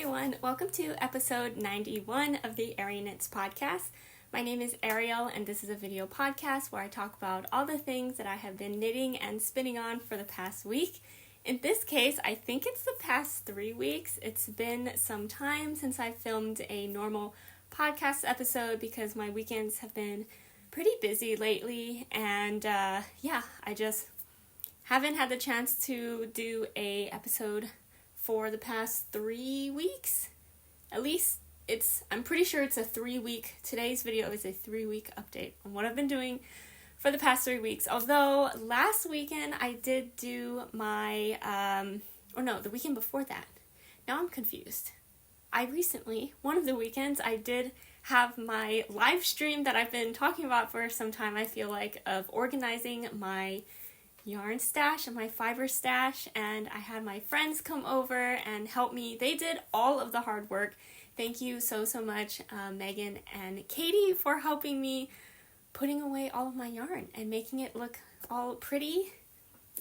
everyone, welcome to episode 91 of the Arieknits podcast. My name is Ariel and this is a video podcast where I talk about all the things that I have been knitting and spinning on for the past week. In this case, I think it's the past 3 weeks. It's been some time since I filmed a normal podcast episode because my weekends have been pretty busy lately, and I just haven't had the chance to do a episode for the past 3 weeks. At least I'm pretty sure it's a 3-week, today's video is a 3-week update on what I've been doing for the past 3 weeks. Although last weekend I did do my, the weekend before that. Now I'm confused. One of the weekends, I did have my live stream that I've been talking about for some time, I feel like, of organizing my yarn stash and my fiber stash, and I had my friends come over and help me. They did all of the hard work. Thank you so much, Megan and Katie, for helping me putting away all of my yarn and making it look all pretty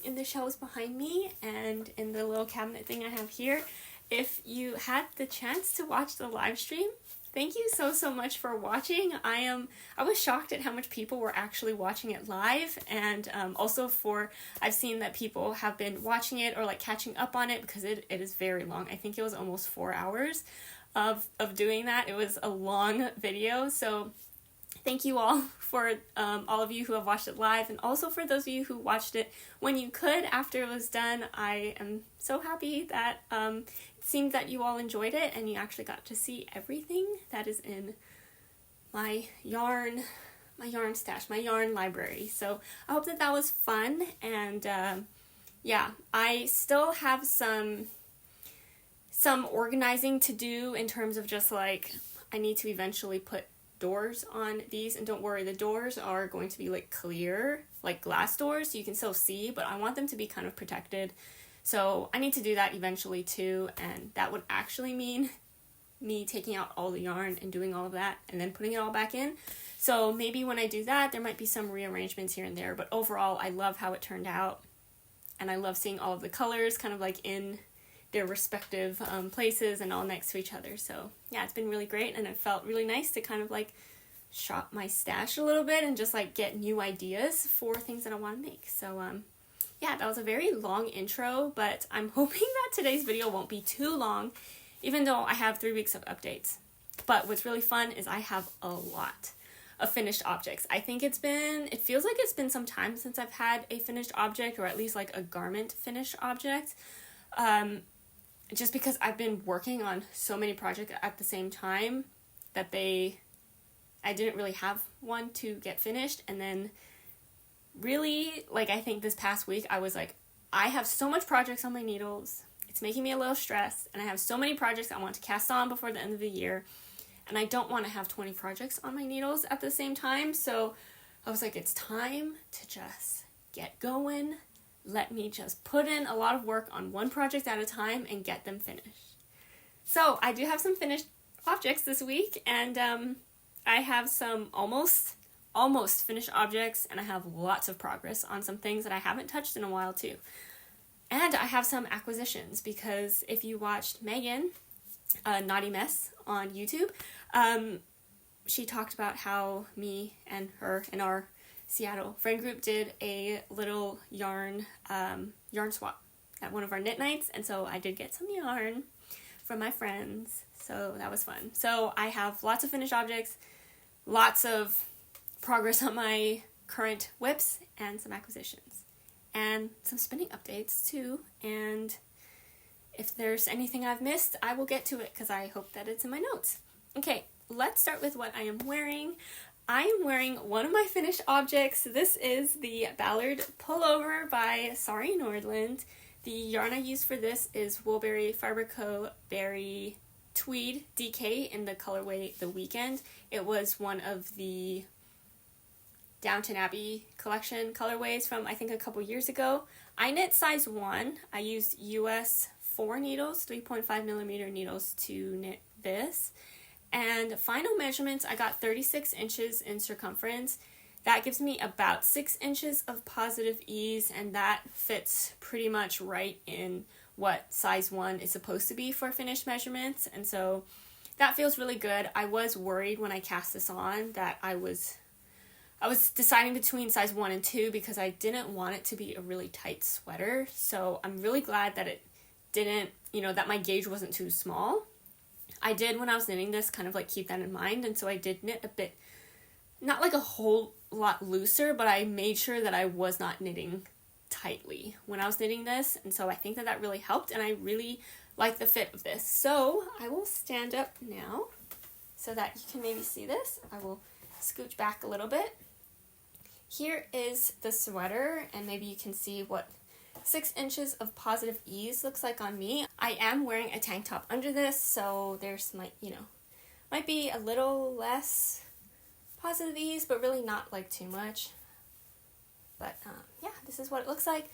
in the shelves behind me and in the little cabinet thing I have here. If you had the chance to watch the live stream, thank you so much for watching. I was shocked at how much people were actually watching it live, and I've seen that people have been watching it or like catching up on it because it is very long. I think it was almost 4 hours of doing that. It was a long video, so thank you all for all of you who have watched it live, and also for those of you who watched it when you could after it was done. I am so happy that it seemed that you all enjoyed it and you actually got to see everything that is in my yarn stash, my yarn library. So I hope that was fun, and I still have some organizing to do in terms of just like, I need to eventually put doors on these, and don't worry, the doors are going to be like clear, like glass doors, so you can still see, but I want them to be kind of protected. So I need to do that eventually too, and that would actually mean me taking out all the yarn and doing all of that and then putting it all back in. So maybe when I do that, there might be some rearrangements here and there, but overall I love how it turned out, and I love seeing all of the colors kind of like in their respective places and all next to each other. So yeah, it's been really great, and it felt really nice to kind of like shop my stash a little bit and just like get new ideas for things that I want to make. So that was a very long intro, but I'm hoping that today's video won't be too long, even though I have 3 weeks of updates. But what's really fun is I have a lot of finished objects. I think it feels like it's been some time since I've had a finished object, or at least like a garment finished object. Just because I've been working on so many projects at the same time that I didn't really have one to get finished. And then really, like, I think this past week I was like, I have so much projects on my needles, it's making me a little stressed, and I have so many projects I want to cast on before the end of the year, and I don't want to have 20 projects on my needles at the same time. So I was like, it's time to just get going. Let me just put in a lot of work on one project at a time and get them finished. So I do have some finished objects this week, and I have some almost finished objects, and I have lots of progress on some things that I haven't touched in a while too. And I have some acquisitions, because if you watched Megan, Naughty Mess on YouTube, she talked about how me and her and our Seattle friend group did a little yarn swap at one of our knit nights, and so I did get some yarn from my friends, so that was fun. So I have lots of finished objects, lots of progress on my current whips, and some acquisitions, and some spinning updates too. And if there's anything I've missed, I will get to it because I hope that it's in my notes. Okay, let's start with what I am wearing. I am wearing one of my finished objects. This is the Ballard Pullover by Sari Nordlund. The yarn I use for this is Woolberry Fiber Co. Berry Tweed DK in the colorway The Weekend. It was one of the Downton Abbey collection colorways from I think a couple years ago. I knit size 1. I used US 4 needles, 3.5 millimeter needles to knit this. And final measurements, I got 36 inches in circumference. That gives me about 6 inches of positive ease, and that fits pretty much right in what size 1 is supposed to be for finished measurements, and so that feels really good. I was worried when I cast this on that I was deciding between size 1 and 2 because I didn't want it to be a really tight sweater, so I'm really glad that it didn't, that my gauge wasn't too small. I did, when I was knitting this, kind of like keep that in mind, and so I did knit a bit, not like a whole lot looser, but I made sure that I was not knitting tightly when I was knitting this, and so I think that really helped, and I really like the fit of this. So I will stand up now so that you can maybe see this. I will scooch back a little bit. Here is the sweater, and maybe you can see what 6 inches of positive ease looks like on me. I am wearing a tank top under this, so there's might be a little less positive ease, but really not like too much. But yeah, this is what it looks like.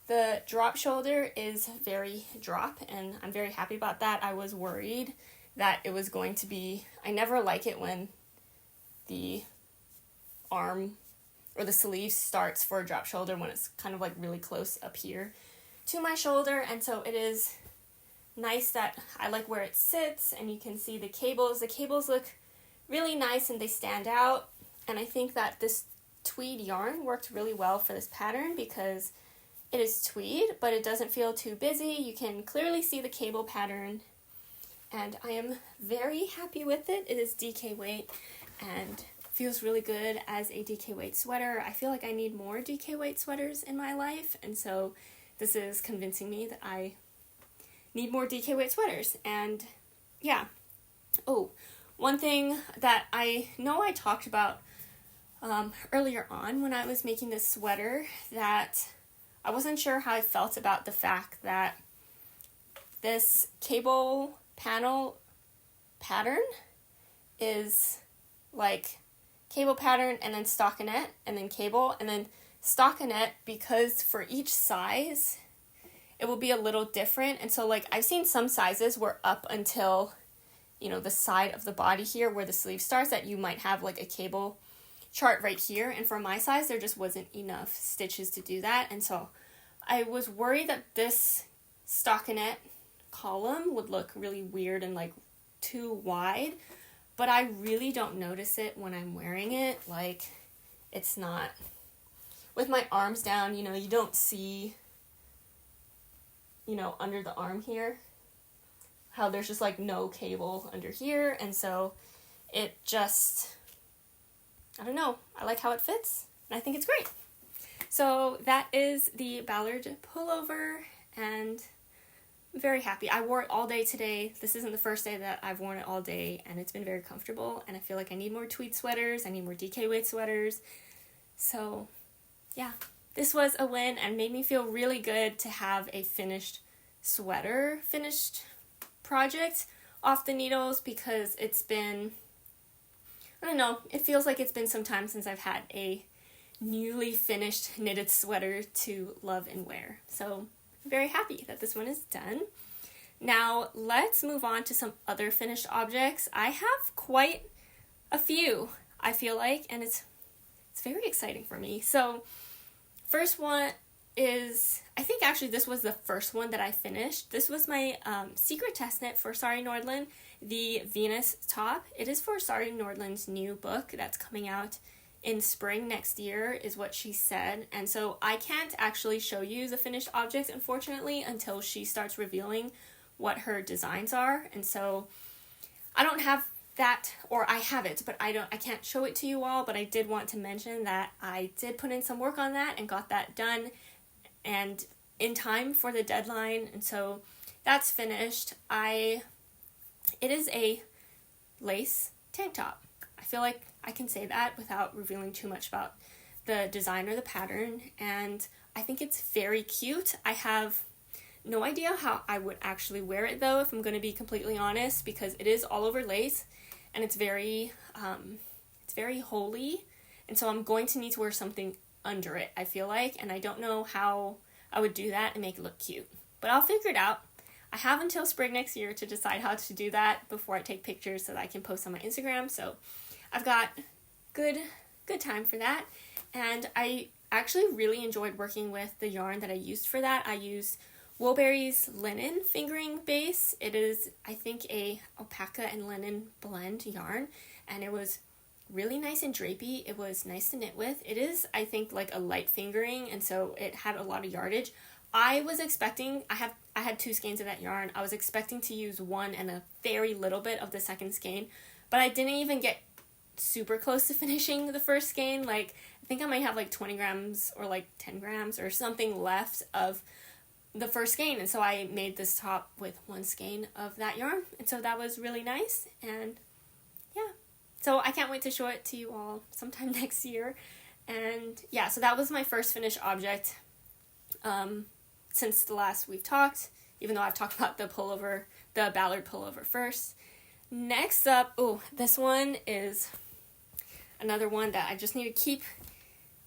The drop shoulder is very drop, and I'm very happy about that. I was worried that it was going to be, I never like it when the arm or the sleeve starts for a drop shoulder when it's kind of like really close up here to my shoulder, and so it is nice that I like where it sits, and you can see the cables. The cables look really nice and they stand out, and I think that this tweed yarn worked really well for this pattern because it is tweed, but it doesn't feel too busy. You can clearly see the cable pattern, and I am very happy with it. It is DK weight and feels really good as a DK weight sweater. I feel like I need more DK weight sweaters in my life, and so this is convincing me that I need more DK weight sweaters. And yeah. Oh, one thing that I know I talked about earlier on when I was making this sweater, that I wasn't sure how I felt about the fact that this cable panel pattern is like cable pattern and then stockinette and then cable and then stockinette, because for each size it will be a little different. And so like I've seen some sizes where up until the side of the body here where the sleeve starts, that you might have like a cable chart right here, and for my size there just wasn't enough stitches to do that, and so I was worried that this stockinette column would look really weird and like too wide, but I really don't notice it when I'm wearing it. Like, it's not, with my arms down, you don't see, under the arm here, how there's just like no cable under here, and so it just, I don't know, I like how it fits, and I think it's great. So that is the Ballard pullover, and I'm very happy. I wore it all day today. This isn't the first day that I've worn it all day, and it's been very comfortable, and I feel like I need more tweed sweaters. I need more DK weight sweaters. So yeah, this was a win and made me feel really good to have a finished project off the needles, because it's been, I don't know, it feels like it's been some time since I've had a newly finished knitted sweater to love and wear. So I'm very happy that this one is done. Now let's move on to some other finished objects. I have quite a few, I feel like, and it's very exciting for me. So first one is, I think actually this was the first one that I finished. This was my secret test knit for Sari Nordlund, the Venus top. It is for Sari Nordlund's new book that's coming out in spring next year, is what she said. And so I can't actually show you the finished objects, unfortunately, until she starts revealing what her designs are. And so I don't have that, or I have it, but I can't show it to you all. But I did want to mention that I did put in some work on that and got that done and in time for the deadline, and so that's finished. It is a lace tank top. I feel like I can say that without revealing too much about the design or the pattern, and I think it's very cute. I have no idea how I would actually wear it though, if I'm going to be completely honest, because it is all over lace and it's very holey, and so I'm going to need to wear something under it, I feel like, and I don't know how I would do that and make it look cute, but I'll figure it out. I have until spring next year to decide how to do that before I take pictures so that I can post on my Instagram, so I've got good time for that. And I actually really enjoyed working with the yarn that I used for that. I used Woolberry's linen fingering base. It is, I think, a alpaca and linen blend yarn, and it was really nice and drapey. It was nice to knit with. It is, I think, like a light fingering, and so it had a lot of yardage. I was expecting, I had 2 skeins of that yarn. I was expecting to use one and a very little bit of the second skein, but I didn't even get super close to finishing the first skein. Like, I think I might have like 20 grams or like 10 grams or something left of the first skein, and so I made this top with 1 skein of that yarn, and so that was really nice. And yeah, so I can't wait to show it to you all sometime next year. And yeah, so that was my first finished object since the last we've talked, even though I've talked about the pullover, the Ballard pullover first. Next up, this one is another one that I just need to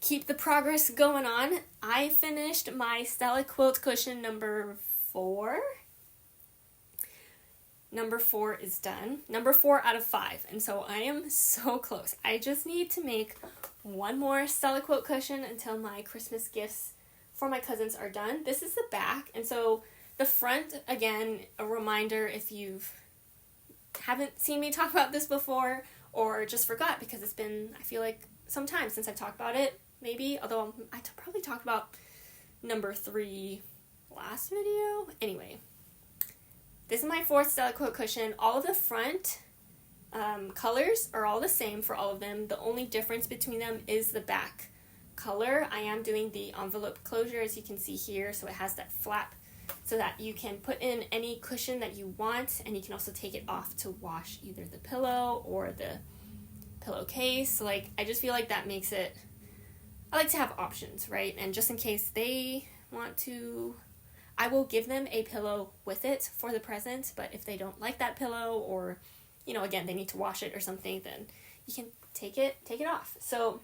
keep the progress going on. I finished my Stella quilt cushion number 4. Number 4 is done. Number 4 out of 5. And so I am so close. I just need to make one more Stella quilt cushion until my Christmas gifts for my cousins are done. This is the back. And so the front, again, a reminder if haven't seen me talk about this before or just forgot, because it's been, I feel like, some time since I've talked about it. Maybe, although I probably talked about number 3 last video. Anyway, this is my 4th Stella quilt cushion. All of the front colors are all the same for all of them. The only difference between them is the back color. I am doing the envelope closure, as you can see here, so it has that flap so that you can put in any cushion that you want, and you can also take it off to wash either the pillow or the pillowcase. Like, I just feel like that makes it, I like to have options, right? And just in case they want to, I will give them a pillow with it for the present, but if they don't like that pillow, or, again, they need to wash it or something, then you can take it off. So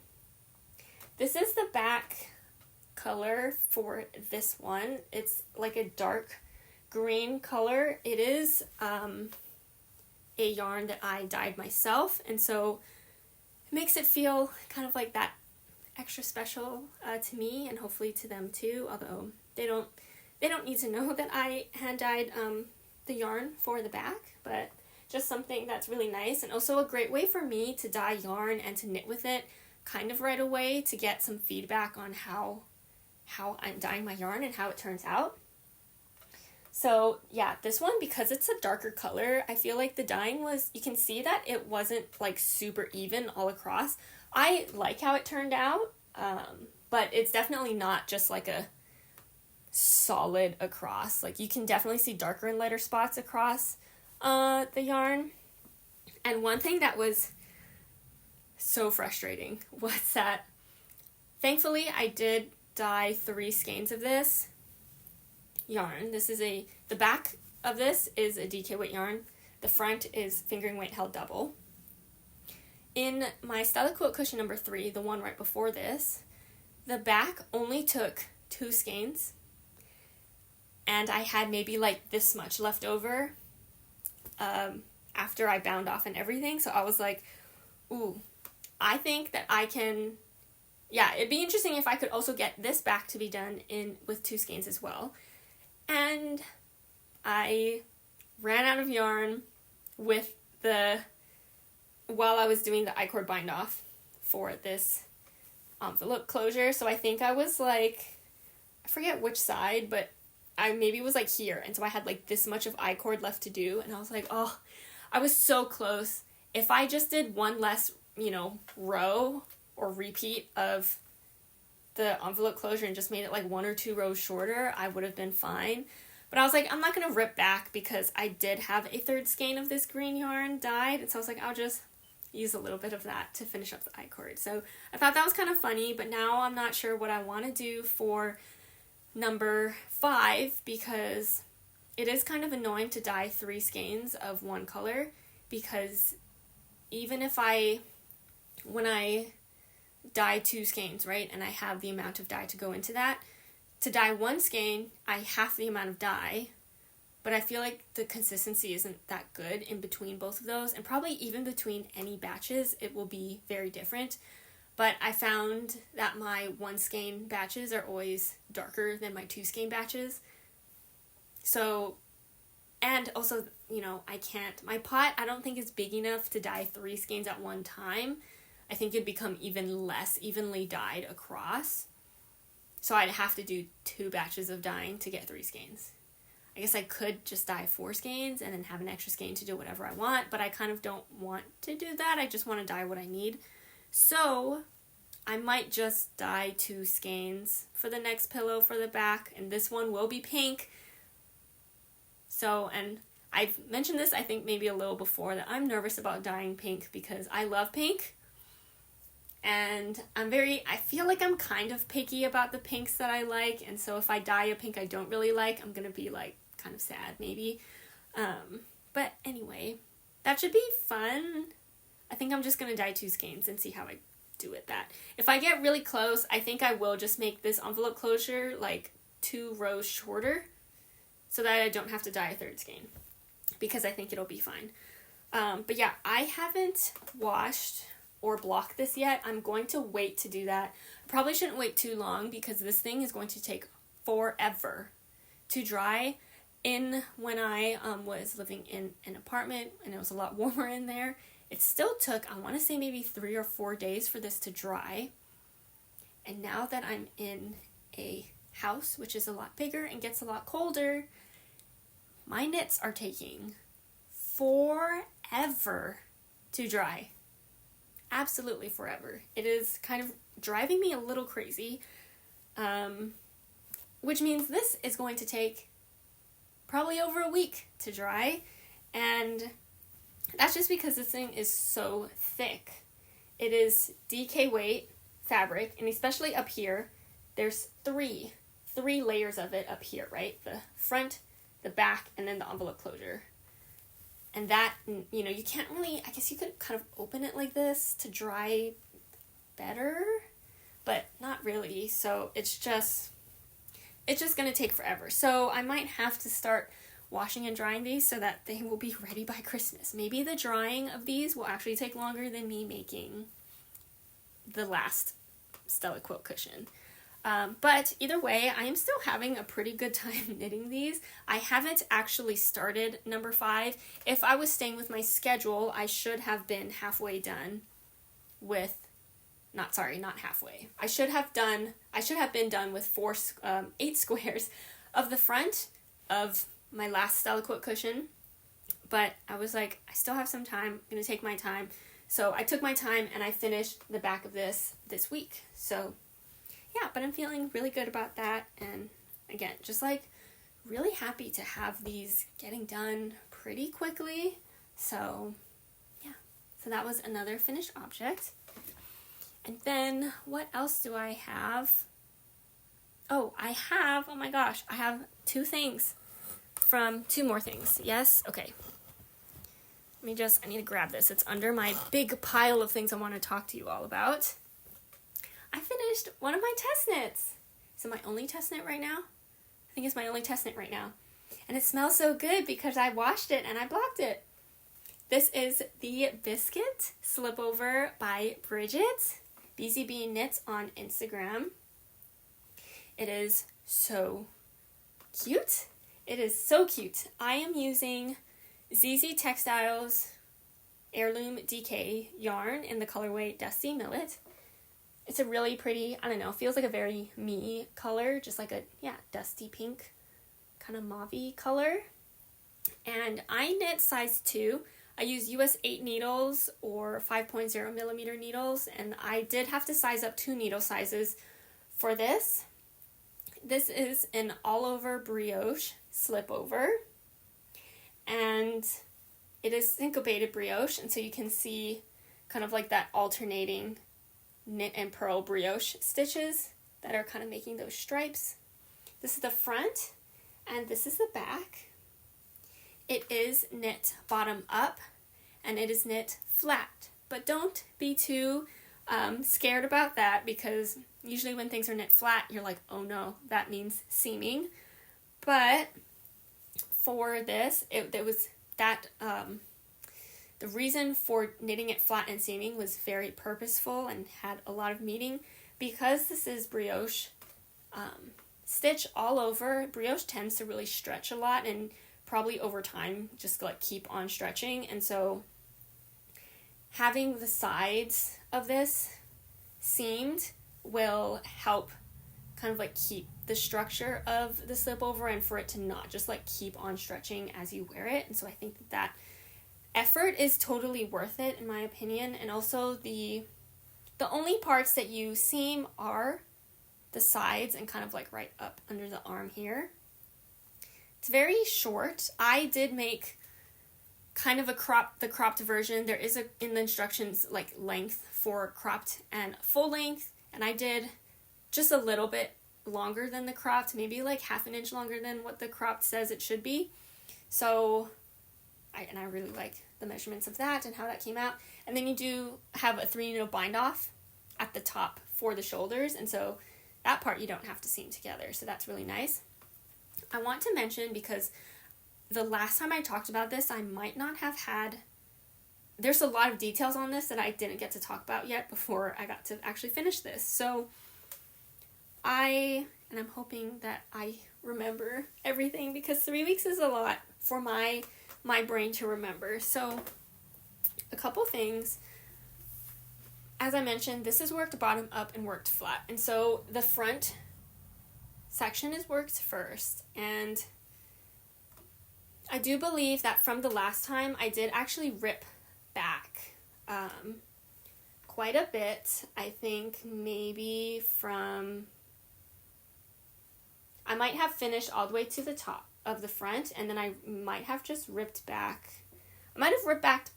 this is the back color for this one. It's like a dark green color. It is a yarn that I dyed myself, and so it makes it feel kind of like that extra special to me, and hopefully to them too, although they don't need to know that I hand dyed the yarn for the back, but just something that's really nice, and also a great way for me to dye yarn and to knit with it kind of right away to get some feedback on how I'm dyeing my yarn and how it turns out. So yeah, this one, because it's a darker color, I feel like the dyeing was, you can see that it wasn't like super even all across. I like how it turned out, but it's definitely not just like a solid across. Like, you can definitely see darker and lighter spots across the yarn. And one thing that was so frustrating was that thankfully I did dye 3 skeins of this yarn. The back of this is a DK weight yarn. The front is fingering weight held double. In my Stella quilt cushion number 3, the one right before this, the back only took 2 skeins, and I had maybe like this much left over after I bound off and everything. So I was like, I think that I can, it'd be interesting if I could also get this back to be done in with 2 skeins as well. And I ran out of yarn while I was doing the I-cord bind off for this envelope closure. So I think I was like, I forget which side, but I maybe was like here. And so I had like this much of I-cord left to do. And I was like, I was so close. If I just did one less, row or repeat of the envelope closure and just made it like 1 or 2 rows shorter, I would have been fine. But I was like, I'm not going to rip back because I did have a 3rd skein of this green yarn dyed. And so I was like, I'll just use a little bit of that to finish up the I-cord. So I thought that was kind of funny, but now I'm not sure what I want to do for number 5, because it is kind of annoying to dye 3 skeins of one color, because even if when I dye 2 skeins, right, and I have the amount of dye to go into that, to dye 1 skein, I half the amount of dye, but I feel like the consistency isn't that good in between both of those, and probably even between any batches, it will be very different. But I found that my 1 skein batches are always darker than my 2 skein batches. So, and also, my pot, I don't think is big enough to dye 3 skeins at one time. I think it'd become even less evenly dyed across. So I'd have to do 2 batches of dyeing to get 3 skeins. I guess I could just dye 4 skeins and then have an extra skein to do whatever I want, but I kind of don't want to do that. I just want to dye what I need. So I might just dye 2 skeins for the next pillow for the back, and this one will be pink. So, and I've mentioned this, I think maybe a little before, that I'm nervous about dyeing pink because I love pink. And I feel like I'm kind of picky about the pinks that I like, and so if I dye a pink I don't really like, I'm gonna be like kind of sad maybe. But anyway, that should be fun. I think I'm just gonna dye 2 skeins and see how I do with that. If I get really close, I think I will just make this envelope closure like 2 rows shorter so that I don't have to dye a 3rd skein, because I think it'll be fine. But yeah, I haven't washed or blocked this yet. I'm going to wait to do that. I probably shouldn't wait too long because this thing is going to take forever to dry. When I was living in an apartment and it was a lot warmer in there, it still took, I want to say maybe 3 or 4 days for this to dry. And now that I'm in a house which is a lot bigger and gets a lot colder, my knits are taking forever to dry. Absolutely forever. It is kind of driving me a little crazy, which means this is going to take probably over a week to dry, and that's just because this thing is so thick. It is DK weight fabric, and especially up here, there's three layers of it up here, right? The front, the back, and then the envelope closure. And that, you can't really, I guess you could kind of open it like this to dry better, but not really. So it's just going to take forever. So I might have to start washing and drying these so that they will be ready by Christmas. Maybe the drying of these will actually take longer than me making the last Stella quilt cushion. But either way, I am still having a pretty good time knitting these. I haven't actually started number 5. If I was staying with my schedule, I should have been halfway done with, not halfway. I should have been done with 8 squares of the front of my last Stella quilt cushion. But I was like, I still have some time. I'm going to take my time. So I took my time and I finished the back of this week. So yeah, but I'm feeling really good about that, and again, just like really happy to have these getting done pretty quickly. So yeah, so that was another finished object. And then what else do I have? Oh my gosh, I have 2 more things. Yes, okay. I need to grab this. It's under my big pile of things I want to talk to you all about. I finished one of my test knits. Is it my only test knit right now? I think it's my only test knit right now. And it smells so good because I washed it and I blocked it. This is the Biscuit Slipover by Bridget. BZB Knits on Instagram. It is so cute. It is so cute. I am using Zeezee Textiles Heirloom DK yarn in the colorway Dusty Millet. It's a really pretty, feels like a very me color, just like a, dusty pink, kind of mauve-y color. And I knit size 2. I use US 8 needles or 5.0 millimeter needles, and I did have to size up 2 needle sizes for this. This is an all-over brioche slipover, and it is syncopated brioche, and so you can see kind of like that alternating knit and purl brioche stitches that are kind of making those stripes. This is the front, and this is the back. It is knit bottom up, and it is knit flat, but don't be too scared about that, because usually when things are knit flat, you're like, oh no, that means seaming. But for this, it was that the reason for knitting it flat and seaming was very purposeful and had a lot of meaning, because this is brioche stitch all over. Brioche tends to really stretch a lot and probably over time just like keep on stretching, and so having the sides of this seamed will help kind of like keep the structure of the slip over and for it to not just like keep on stretching as you wear it. And so I think that effort is totally worth it in my opinion. And also the only parts that you seam are the sides and kind of like right up under the arm here. It's very short. I did make kind of the cropped version. There is in the instructions like length for cropped and full length, and I did just a little bit longer than the cropped, maybe like half an inch longer than what the cropped says it should be. So I really like the measurements of that and how that came out. And then you do have a 3 needle bind off at the top for the shoulders, and so that part you don't have to seam together, so that's really nice. I want to mention, because the last time I talked about this, I might not have had, there's a lot of details on this that I didn't get to talk about yet before I got to actually finish this. So I'm hoping that I remember everything, because 3 weeks is a lot for my brain to remember. So a couple things. As I mentioned, this is worked bottom up and worked flat. And so the front section is worked first, and I do believe that from the last time I did actually rip back quite a bit. I think maybe I might have finished all the way to the top of the front, and then I might have just ripped back. I might have ripped back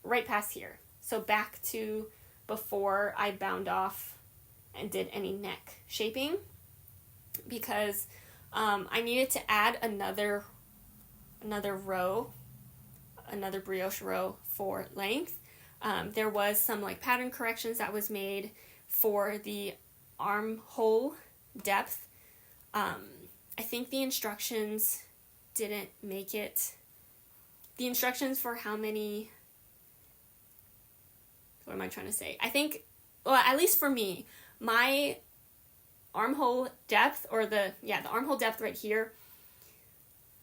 right past here. So back to before I bound off and did any neck shaping, because I needed to add another row, another brioche row for length. There was some like pattern corrections that was made for the armhole depth. I think the instructions didn't make it. The instructions for how many, what am I trying to say? I think, well, at least for me, my armhole depth, or the armhole depth right here,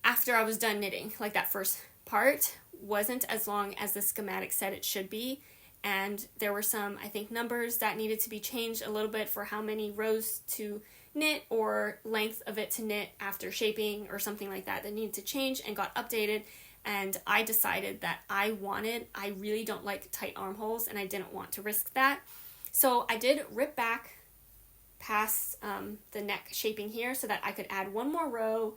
after I was done knitting, like that first part, wasn't as long as the schematic said it should be. And there were some, I think, numbers that needed to be changed a little bit for how many rows to knit or length of it to knit after shaping or something like that needed to change and got updated. And I decided that I really don't like tight armholes, and I didn't want to risk that. So I did rip back past the neck shaping here so that I could add one more row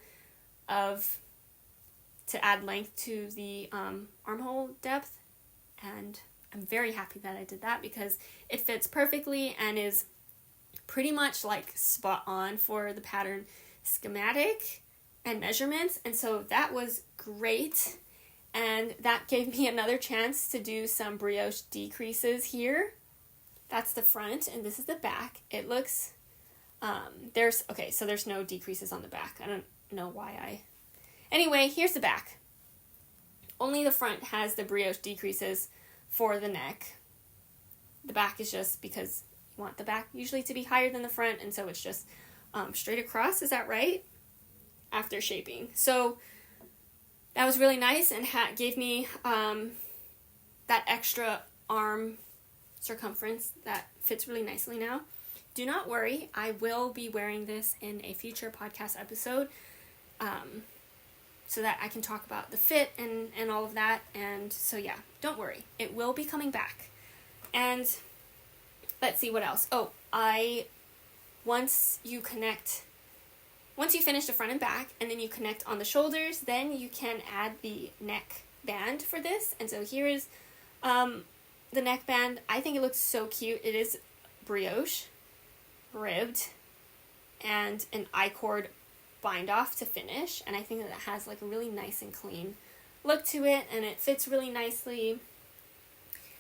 to add length to the armhole depth. And I'm very happy that I did that, because it fits perfectly and is pretty much like spot on for the pattern schematic and measurements. And so that was great, and that gave me another chance to do some brioche decreases here. That's the front, and this is the back. It looks so there's no decreases on the back. I don't know why anyway, here's the back. Only the front has the brioche decreases for the neck. The back is just because you want the back usually to be higher than the front, and so it's just straight across. Is that right? After shaping. So that was really nice, and gave me that extra arm circumference that fits really nicely now. Do not worry, I will be wearing this in a future podcast episode, so that I can talk about the fit and all of that. And so yeah, don't worry, it will be coming back. And let's see what else. Once you finish the front and back, and then you connect on the shoulders, then you can add the neck band for this. And so here is the neck band. I think it looks so cute. It is brioche, ribbed, and an I-cord bind off to finish. And I think that it has like a really nice and clean look to it, and it fits really nicely.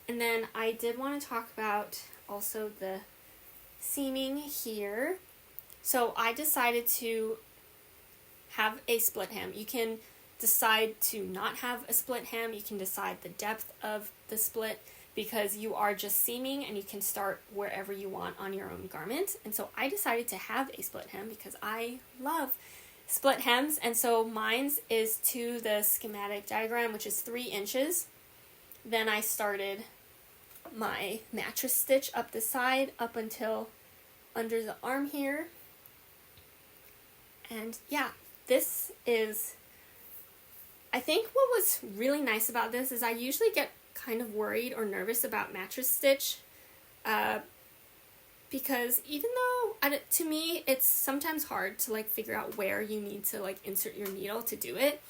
And then I did want to talk about also the seaming here. So I decided to have a split hem. You can decide to not have a split hem. You can decide the depth of the split because you are just seaming and you can start wherever you want on your own garment. And so I decided to have a split hem because I love split hems. And so mine's is to the schematic diagram, which is 3 inches. Then I started my mattress stitch up the side up until under the arm here. And yeah, this is, I think what was really nice about this is I usually get kind of worried or nervous about mattress stitch because even though to me it's sometimes hard to like figure out where you need to like insert your needle to do it,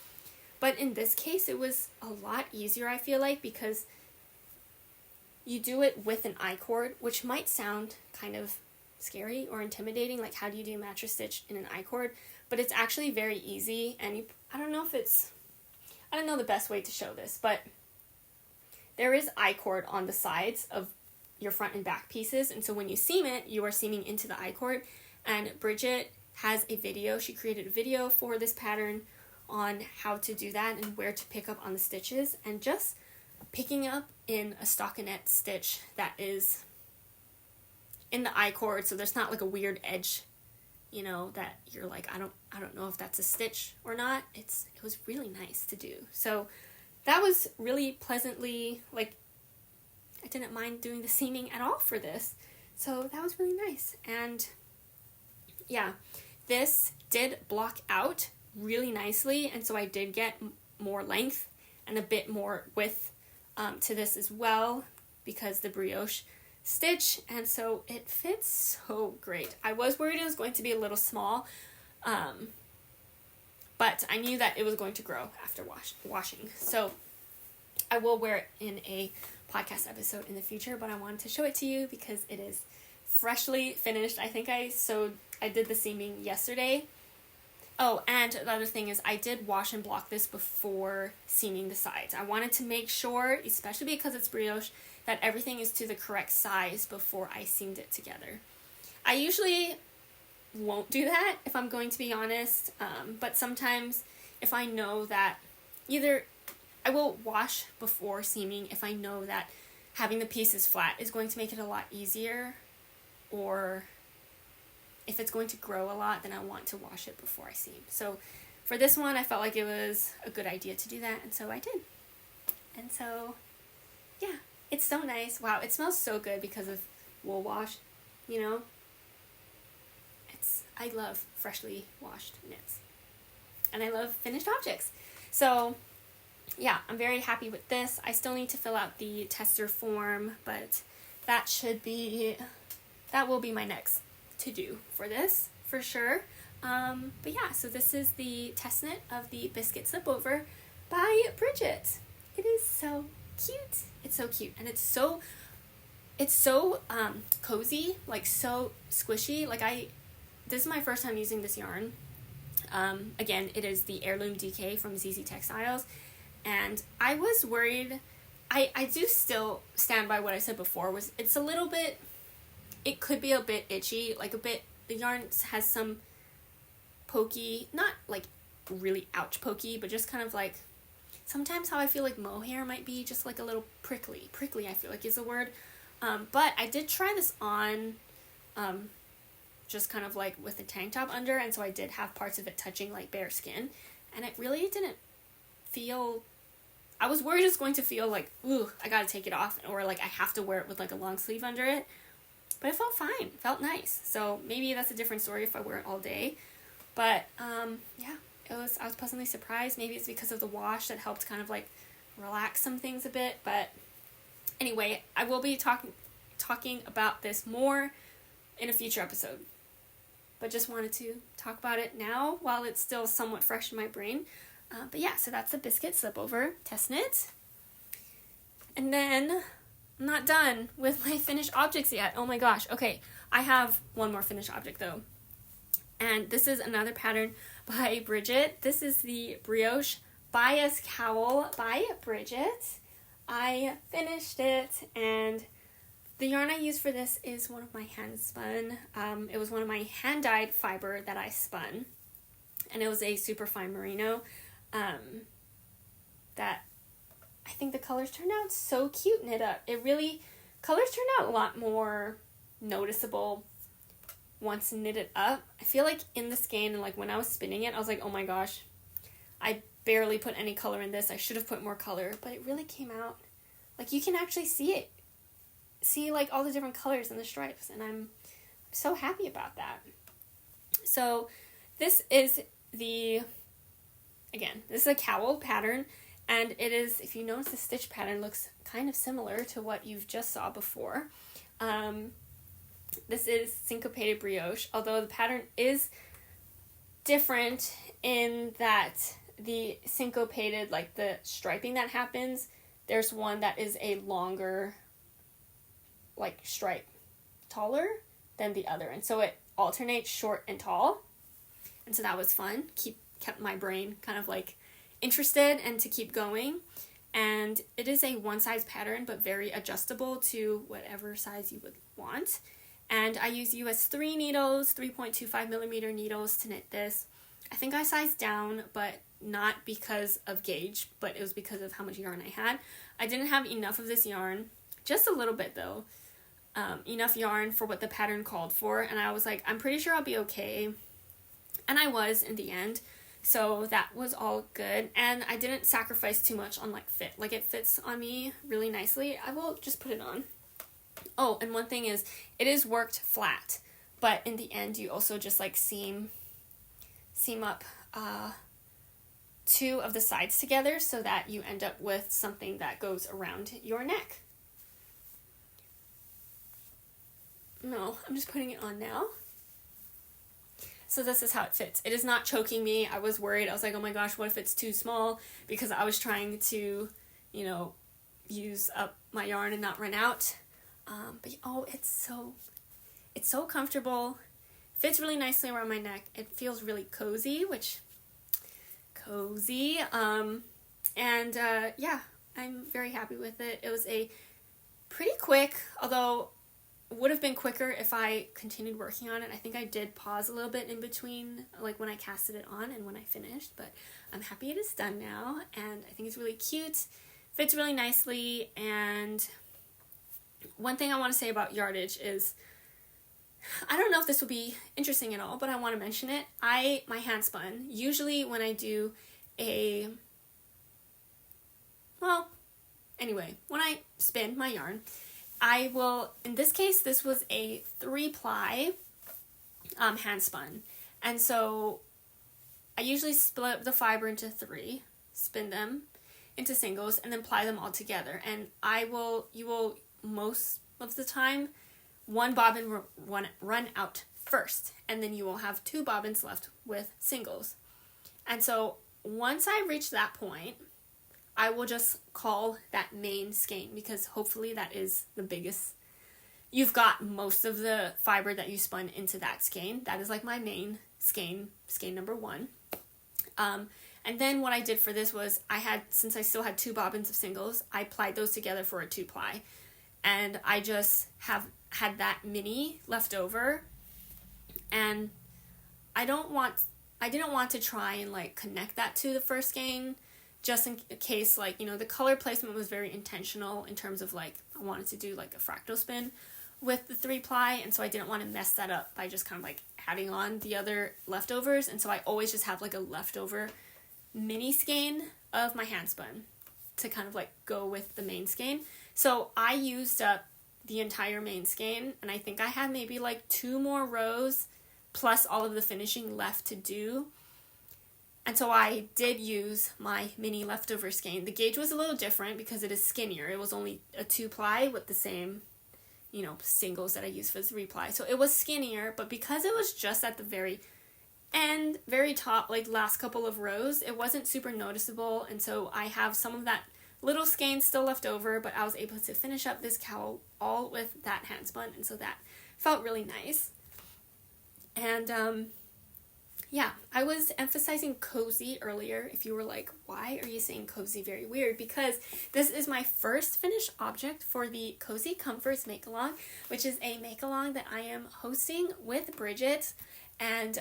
but in this case it was a lot easier, I feel like, because you do it with an I-cord, which might sound kind of scary or intimidating, like how do you do mattress stitch in an I-cord, but it's actually very easy. And I don't know the best way to show this, but there is I-cord on the sides of your front and back pieces, and so when you seam it, you are seaming into the I-cord. And Bridget has a video, she created a video for this pattern on how to do that and where to pick up on the stitches, and just picking up in a stockinette stitch that is in the I-cord, so there's not like a weird edge, you know, that you're like, I don't know if that's a stitch or not. It was really nice to do. So that was really pleasantly, like, I didn't mind doing the seaming at all for this. So that was really nice. And yeah, this did block out really nicely, and so I did get more length and a bit more width to this as well because the brioche stitch, and so it fits so great. I was worried it was going to be a little small, but I knew that it was going to grow after washing. So I will wear it in a podcast episode in the future, but I wanted to show it to you because it is freshly finished. I think I did the seaming yesterday. Oh, and the other thing is I did wash and block this before seaming the sides. I wanted to make sure, especially because it's brioche, that everything is to the correct size before I seamed it together. I usually won't do that, if I'm going to be honest, but sometimes if I know that either I will wash before seaming if I know that having the pieces flat is going to make it a lot easier, or if it's going to grow a lot, then I want to wash it before I seam. So for this one, I felt like it was a good idea to do that, and so I did. And so, yeah, it's so nice. Wow, it smells so good because of wool wash, you know? I love freshly washed knits. And I love finished objects. So, yeah, I'm very happy with this. I still need to fill out the tester form, but that will be my next to-do for this, for sure. But yeah, so this is the test knit of the Biscuit Slipover by Bridget. It is so cute. It's so cute, and it's so cozy, like so squishy. Like this is my first time using this yarn. Again, it is the Heirloom DK from Zeezee Textiles, and I was worried. I do still stand by what I said before, was it's a little bit, it could be a bit itchy, like a bit, the yarn has some pokey, not like really ouch pokey, but just kind of like, sometimes how I feel like mohair might be, just like a little prickly I feel like is a word, but I did try this on, just kind of like with the tank top under, and so I did have parts of it touching like bare skin, and it really didn't feel, I was worried it's going to feel like, ooh, I gotta take it off, or like I have to wear it with like a long sleeve under it, but it felt fine, it felt nice. So maybe that's a different story if I wear it all day, but yeah, I was pleasantly surprised. Maybe it's because of the wash that helped kind of like relax some things a bit, but anyway, I will be talking about this more in a future episode, but just wanted to talk about it now while it's still somewhat fresh in my brain. But yeah, so that's the Biscuit Slipover test knit. And then I'm not done with my finished objects yet. Oh my gosh. Okay, I have one more finished object though. And this is another pattern by Bridget. This is the Brioche Bias Cowl by Bridget. I finished it, and the yarn I used for this is one of my Handspun. It was one of my hand-dyed fiber that I spun, and it was a superfine merino that I I think the colors turned out so cute knit up. Colors turned out a lot more noticeable once knitted up. I feel like in the skein and like when I was spinning it, I was like, oh my gosh, I barely put any color in this. I should have put more color, but it really came out like you can actually see like all the different colors and the stripes, and I'm so happy about that. So this is a cowl pattern, and it is, if you notice, the stitch pattern looks kind of similar to what you've just saw before. This is syncopated brioche, although the pattern is different in that the syncopated, like the striping that happens, there's one that is a longer, like, stripe, taller than the other, and so it alternates short and tall, and so that was fun. Kept my brain kind of like interested and to keep going. And it is a one size pattern, but very adjustable to whatever size you would want. And I use US 3 needles, 3.25 millimeter needles to knit this. I think I sized down, but not because of gauge, but it was because of how much yarn I had. I didn't have enough of this yarn, just a little bit though, enough yarn for what the pattern called for, and I was like, I'm pretty sure I'll be okay, and I was in the end, so that was all good, and I didn't sacrifice too much on like fit. Like, it fits on me really nicely. I will just put it on. Oh, and one thing is, it is worked flat, but in the end you also just like seam up two of the sides together so that you end up with something that goes around your neck. No, I'm just putting it on now. So this is how it fits. It is not choking me. I was worried. I was like, oh my gosh, what if it's too small? Because I was trying to, use up my yarn and not run out. But oh, it's so comfortable. Fits really nicely around my neck. It feels really cozy, yeah, I'm very happy with it. It was a pretty quick, although would have been quicker if I continued working on it. I think I did pause a little bit in between, like when I casted it on and when I finished, but I'm happy it is done now, and I think it's really cute, fits really nicely. And one thing I want to say about yardage is, I don't know if this will be interesting at all, but I want to mention it. My handspun, usually when I do when I spin my yarn, I will, in this case, this was a 3-ply handspun. And so I usually split the fiber into 3, spin them into singles, and then ply them all together. And you will most of the time, one bobbin run out first, and then you will have 2 bobbins left with singles. And so once I reach that point, I will just call that main skein, because hopefully that is the biggest. You've got most of the fiber that you spun into that skein. That is like my main skein number 1. And then what I did for this was, since I still had 2 bobbins of singles, I plied those together for a 2-ply. And I just had that mini left over, and I didn't want to try and like connect that to the first skein, just in case, like, the color placement was very intentional in terms of like, I wanted to do like a fractal spin with the 3-ply, and so I didn't want to mess that up by just kind of like adding on the other leftovers, and so I always just have like a leftover mini skein of my handspun to kind of like go with the main skein. So I used up the entire main skein, and I think I had maybe like 2 more rows plus all of the finishing left to do. And so I did use my mini leftover skein. The gauge was a little different because it is skinnier. It was only a 2-ply with the same, singles that I used for the 3-ply. So it was skinnier, but because it was just at the very end, very top, like last couple of rows, it wasn't super noticeable. And so I have some of that little skein still left over, but I was able to finish up this cowl all with that handspun, and so that felt really nice. And I was emphasizing cozy earlier. If you were like, why are you saying cozy? Very weird, because this is my first finished object for the Cozy Comforts make-along, which is a make-along that I am hosting with Bridget, and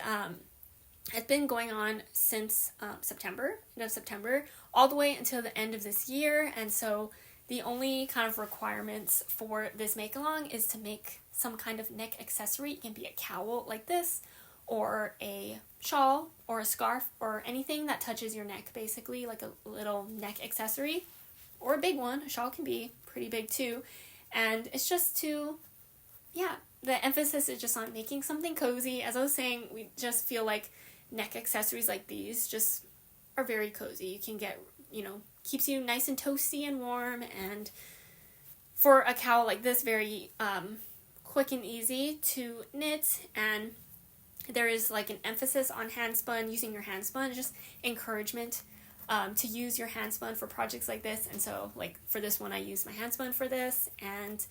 it's been going on since September, end of September. all the way until the end of this year. And so the only kind of requirements for this make along is to make some kind of neck accessory. It can be a cowl like this, or a shawl, or a scarf, or anything that touches your neck, basically, like a little neck accessory, or a big one. A shawl can be pretty big too. And it's just to, yeah, the emphasis is just on making something cozy. As I was saying, we just feel like neck accessories like these just are very cozy. You can get, keeps you nice and toasty and warm, and for a cowl like this, very quick and easy to knit. And there is like an emphasis on handspun, using your handspun, just encouragement to use your handspun for projects like this. And so like for this one, I used my handspun for this, and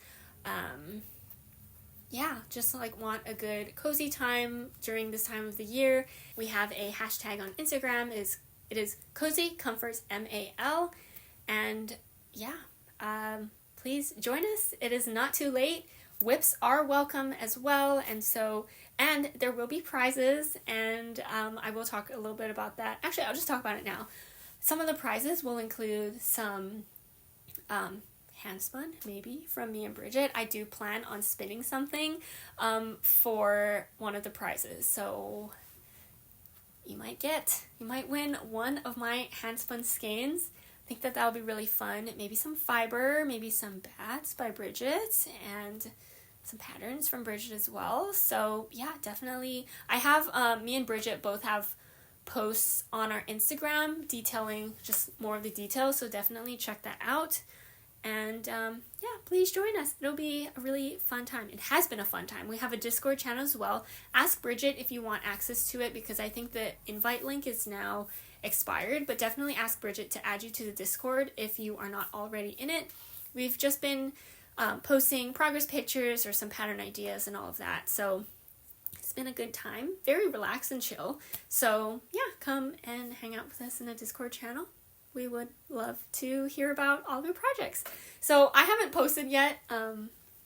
yeah, just like want a good cozy time during this time of the year. We have a hashtag on Instagram. It is Cozy Comforts MAL, and yeah, please join us. It is not too late. Whips are welcome as well, and there will be prizes, and I will talk a little bit about that. Actually, I'll just talk about it now. Some of the prizes will include some handspun, maybe, from me and Bridget. I do plan on spinning something for one of the prizes, so you might win one of my handspun skeins. I think that will be really fun. Maybe some fiber, maybe some bats by Bridget, and some patterns from Bridget as well. So yeah, definitely. I have, me and Bridget both have posts on our Instagram detailing just more of the details, so definitely check that out. And yeah, please join us. It'll be a really fun time. It has been a fun time. We have a Discord channel as well. Ask Bridget if you want access to it, because I think the invite link is now expired, but definitely ask Bridget to add you to the Discord if you are not already in it. We've just been posting progress pictures or some pattern ideas and all of that, so it's been a good time. Very relaxed and chill. So yeah, come and hang out with us in the Discord channel. We would love to hear about all your projects. So I haven't posted yet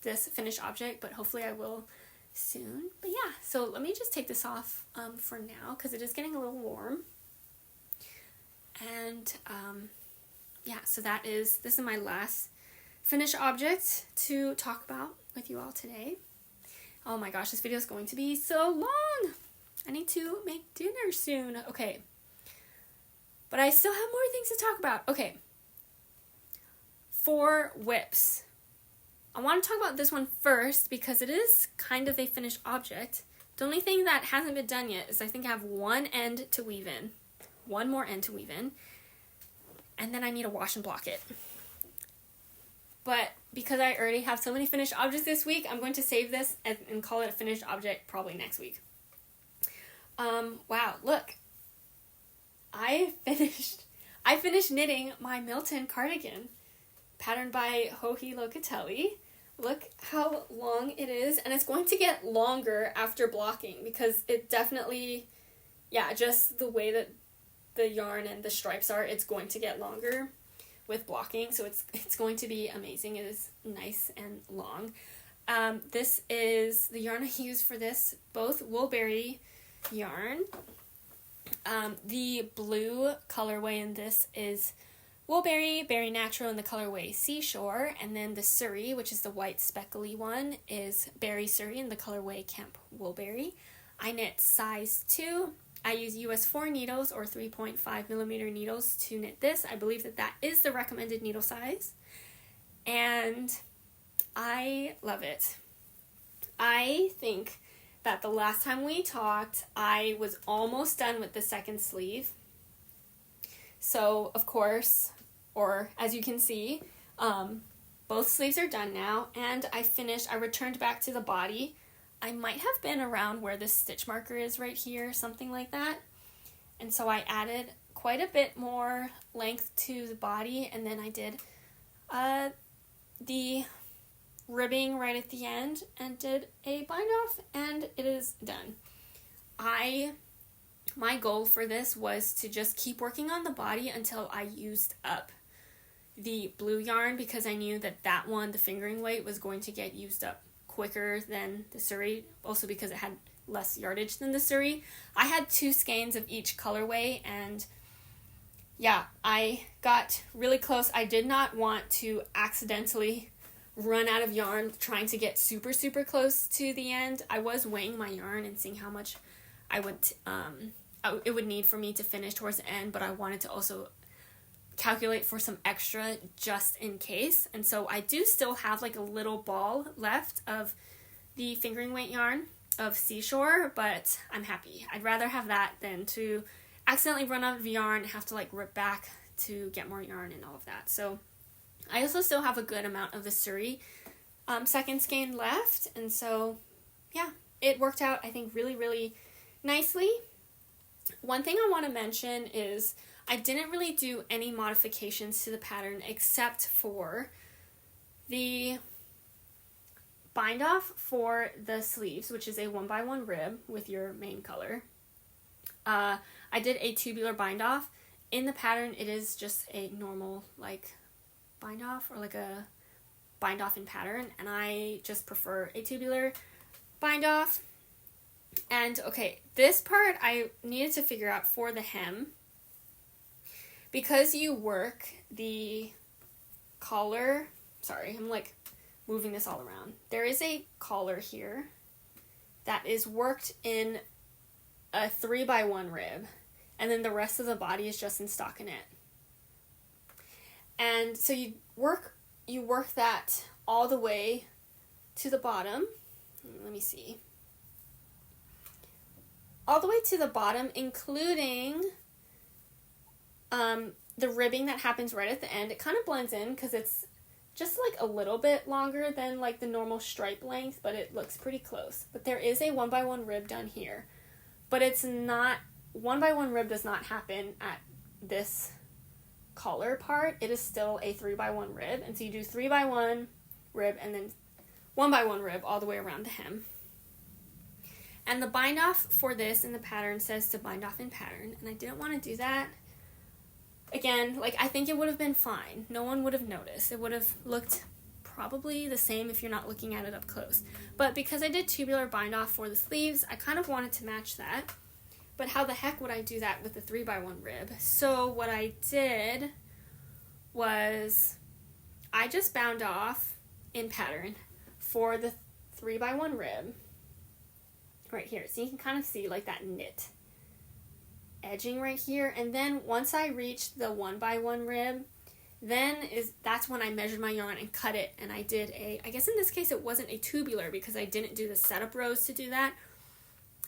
this finished object, but hopefully I will soon. But yeah, so let me just take this off for now, because it is getting a little warm. And yeah, so this is my last finished object to talk about with you all today. Oh my gosh, this video is going to be so long. I need to make dinner soon. Okay. But I still have more things to talk about. Okay. For whips. I want to talk about this one first because it is kind of a finished object. The only thing that hasn't been done yet is I think I have one end to weave in. One more end to weave in. And then I need to wash and block it. But because I already have so many finished objects this week, I'm going to save this and call it a finished object probably next week. Wow, look. I finished knitting my Milton cardigan, patterned by Joji Locatelli. Look how long it is, and it's going to get longer after blocking because it definitely, yeah, just the way that the yarn and the stripes are, it's going to get longer with blocking, so it's going to be amazing. It is nice and long. This is the yarn I use for this, both Woolberry yarn. The blue colorway in this is Woolberry, Berry Natural in the colorway Seashore, and then the Sari, which is the white speckly one, is Berry Sari in the colorway Camp Woolberry. I knit size 2. I use US 4 needles or 3.5 millimeter needles to knit this. I believe that is the recommended needle size, and I love it. I think that the last time we talked, I was almost done with the second sleeve. So, of course, or as you can see, both sleeves are done now, and I returned back to the body. I might have been around where this stitch marker is right here, something like that. And so I added quite a bit more length to the body, and then I did the ribbing right at the end and did a bind off, and it is done. My goal for this was to just keep working on the body until I used up the blue yarn, because I knew that one, the fingering weight, was going to get used up quicker than the Sari, also because it had less yardage than the Sari. I had 2 skeins of each colorway, and yeah, I got really close. I did not want to accidentally run out of yarn trying to get super, super close to the end. I was weighing my yarn and seeing how much it would need for me to finish towards the end, but I wanted to also calculate for some extra just in case. And so I do still have like a little ball left of the fingering weight yarn of Seashore, but I'm happy. I'd rather have that than to accidentally run out of yarn and have to like rip back to get more yarn and all of that. So I also still have a good amount of the Sari second skein left, and so yeah, it worked out, I think, really, really nicely. One thing I want to mention is I didn't really do any modifications to the pattern except for the bind off for the sleeves, which is a 1x1 rib with your main color. I did a tubular bind off. In the pattern, it is just a normal like bind off, or like a bind off in pattern, and I just prefer a tubular bind off. And okay, this part I needed to figure out for the hem, because you work the collar. Sorry, I'm like moving this all around. There is a collar here that is worked in a 3x1 rib, and then the rest of the body is just in stockinette. And so you work that all the way to the bottom. Let me see. All the way to the bottom, including the ribbing that happens right at the end. It kind of blends in because it's just like a little bit longer than like the normal stripe length, but it looks pretty close. But there is a 1x1 rib done here. But it's not, 1x1 rib does not happen at this collar part. It is still a 3x1 rib. And so you do 3x1 rib and then 1x1 rib all the way around the hem. And the bind off for this in the pattern says to bind off in pattern. And I didn't want to do that. Again, like, I think it would have been fine. No one would have noticed. It would have looked probably the same if you're not looking at it up close. But because I did tubular bind off for the sleeves, I kind of wanted to match that. But how the heck would I do that with the 3x1 rib? So what I did was I just bound off in pattern for the 3x1 rib right here. So you can kind of see like that knit edging right here. And then once I reached the 1x1 rib, that's when I measured my yarn and cut it, and I did I guess in this case it wasn't a tubular because I didn't do the setup rows to do that.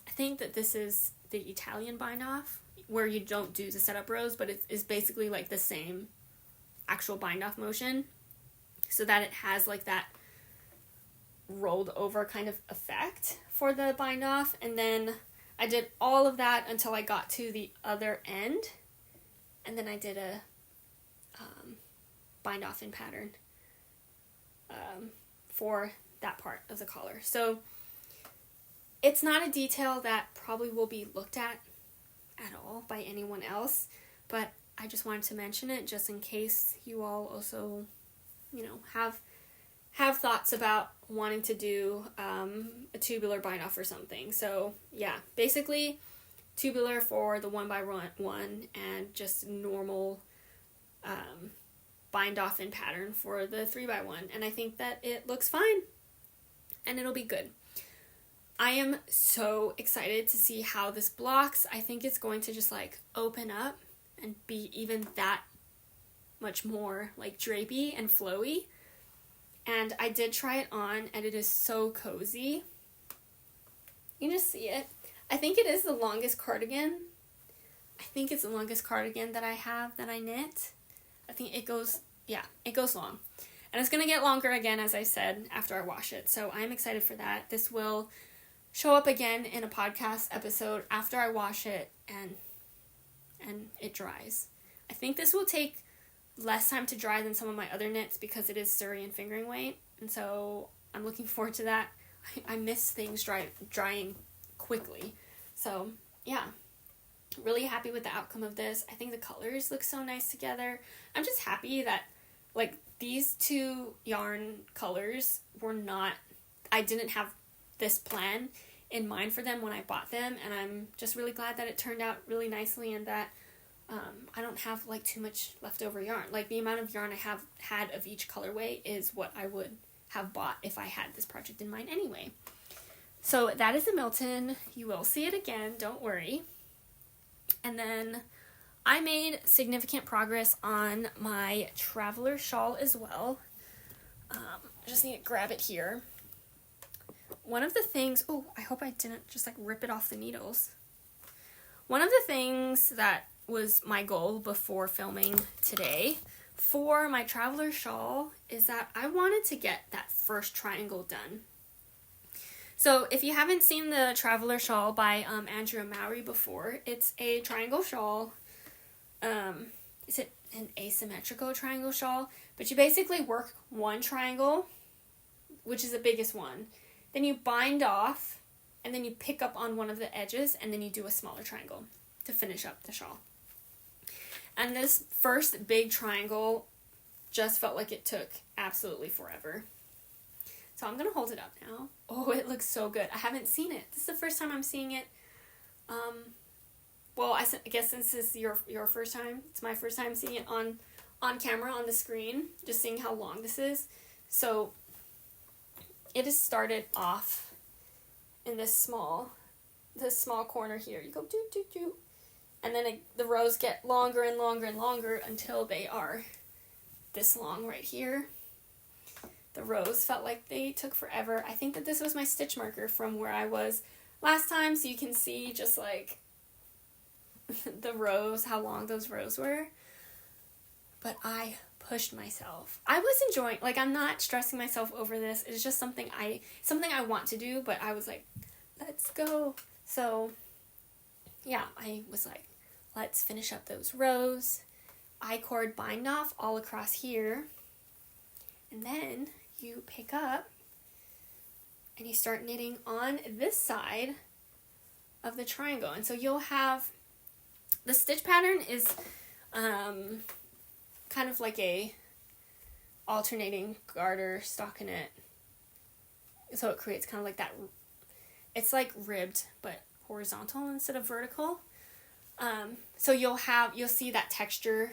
I think that this is the Italian bind off where you don't do the setup rows, but it's basically like the same actual bind off motion, so that it has like that rolled over kind of effect for the bind off. And then I did all of that until I got to the other end, and then I did a bind off in pattern for that part of the collar. So it's not a detail that probably will be looked at all by anyone else, but I just wanted to mention it just in case you all also, have thoughts about wanting to do a tubular bind off or something. So yeah, basically tubular for the 1x1 and just normal bind off in pattern for the 3x1, and I think that it looks fine and it'll be good. I am so excited to see how this blocks. I think it's going to just like open up and be even that much more like drapey and flowy. And I did try it on, and it is so cozy. You can just see it. I think it is the longest cardigan. I think it's the longest cardigan that I have that I knit. I think it goes long. And it's going to get longer again, as I said, after I wash it. So I'm excited for that. This will show up again in a podcast episode after I wash it and it dries. I think this will take less time to dry than some of my other knits because it is Sari and fingering weight. And so I'm looking forward to that. I miss things drying quickly. So yeah. Really happy with the outcome of this. I think the colors look so nice together. I'm just happy that like these two yarn colors I didn't have this plan in mind for them when I bought them, and I'm just really glad that it turned out really nicely and that I don't have like too much leftover yarn. Like the amount of yarn I have had of each colorway is what I would have bought if I had this project in mind anyway. So that is the Milton. You will see it again, don't worry. And then I made significant progress on my Traveler shawl as well. I just need to grab it here. One of the things, oh, I hope I didn't just like rip it off the needles. One of the things that was my goal before filming today for my Traveler shawl is that I wanted to get that first triangle done. So if you haven't seen the Traveler shawl by Andrea Mowry before, it's a triangle shawl. Is it an asymmetrical triangle shawl? But you basically work one triangle, which is the biggest one. Then you bind off, and then you pick up on one of the edges, and then you do a smaller triangle to finish up the shawl. And this first big triangle just felt like it took absolutely forever. So I'm going to hold it up now. Oh, it looks so good. I haven't seen it. This is the first time I'm seeing it. Well, I guess since this is your first time, it's my first time seeing it on camera, on the screen, just seeing how long this is. So it has started off in this small corner here. You go do, do, do. And then the rows get longer and longer and longer until they are this long right here. The rows felt like they took forever. I think that this was my stitch marker from where I was last time, so you can see just like the rows, how long those rows were. But I pushed myself. I was enjoying, like, I'm not stressing myself over this. It's just something I want to do, but I was like, let's go. So yeah, I was like, let's finish up those rows. I-cord bind off all across here. And then you pick up and you start knitting on this side of the triangle. And so you'll have, the stitch pattern is kind of like a alternating garter stockinette. So it creates kind of like that, it's like ribbed, but horizontal instead of vertical. So you'll see that texture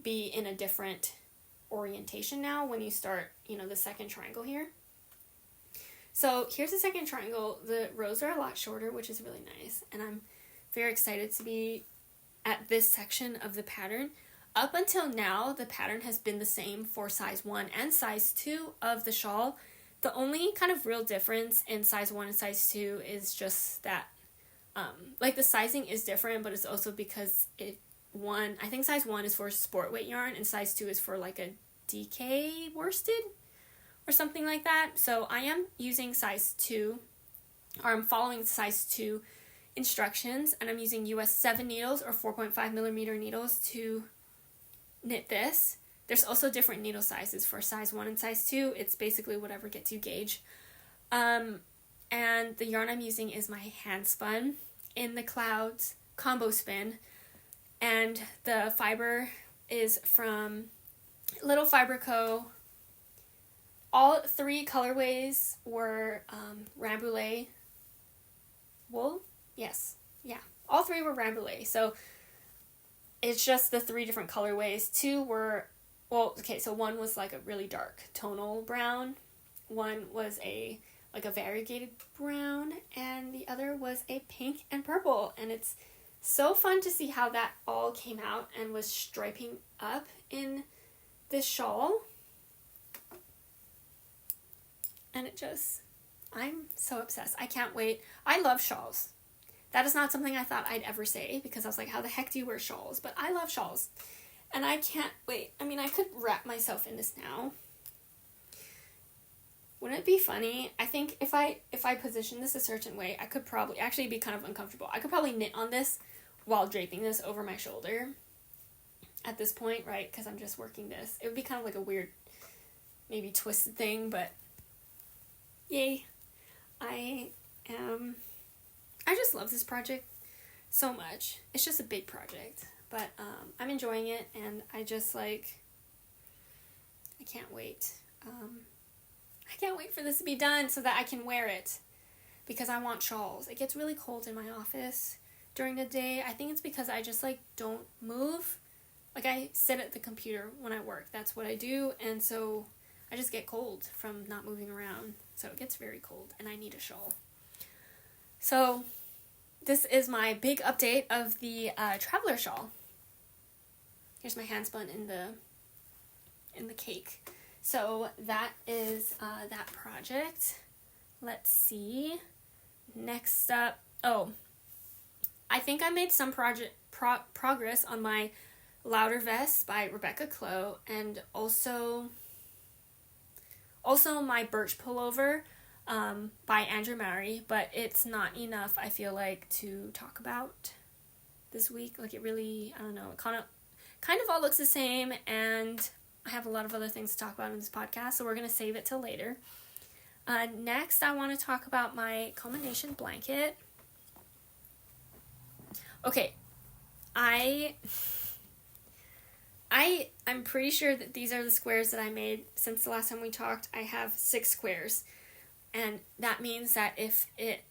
be in a different orientation now when you start, the second triangle here. So here's the second triangle. The rows are a lot shorter, which is really nice, and I'm very excited to be at this section of the pattern. Up until now, the pattern has been the same for size 1 and size 2 of the shawl. The only kind of real difference in size 1 and size 2 is just that, like the sizing is different, but it's also because I think size 1 is for sport weight yarn and size 2 is for like a DK worsted or something like that. So I am using size 2, or I'm following size 2 instructions, and I'm using US 7 needles or 4.5 millimeter needles to knit this. There's also different needle sizes for size 1 and size 2. It's basically whatever gets you gauge. And the yarn I'm using is my Handspun in the Clouds combo spin. And the fiber is from Little Fiber Co. All 3 colorways were Rambouillet wool. Yes. Yeah. All 3 were Rambouillet. So it's just the 3 different colorways. 2 were, so one was like a really dark tonal brown. One was a variegated brown, and the other was a pink and purple. And it's so fun to see how that all came out and was striping up in this shawl. And I'm so obsessed. I can't wait. I love shawls. That is not something I thought I'd ever say, because I was like, how the heck do you wear shawls? But I love shawls. And I can't wait. I mean, I could wrap myself in this now. Wouldn't it be funny? I think if I position this a certain way, I could probably actually be kind of uncomfortable. I could probably knit on this while draping this over my shoulder at this point, right? Because I'm just working this. It would be kind of like a weird, maybe twisted thing, but yay. I just love this project so much. It's just a big project, but I'm enjoying it, and I can't wait. I can't wait for this to be done so that I can wear it, because I want shawls. It gets really cold in my office during the day. I think it's because I just like don't move. Like I sit at the computer when I work. That's what I do. And so I just get cold from not moving around. So it gets very cold and I need a shawl. So this is my big update of the traveler shawl. Here's my handspun in the cake. So that is that project. Let's see. Next up, I think I made some progress on my Louder Vest by Rebecca Clow, and also my Birch Pullover by Andrew Murray, but it's not enough, I feel like, to talk about this week. Like, it really, I don't know, it kind of all looks the same, and I have a lot of other things to talk about in this podcast, so we're going to save it till later. Next, I want to talk about my culmination blanket. Okay, I'm pretty sure that these are the squares that I made since the last time we talked. I have 6 squares, and that means that if it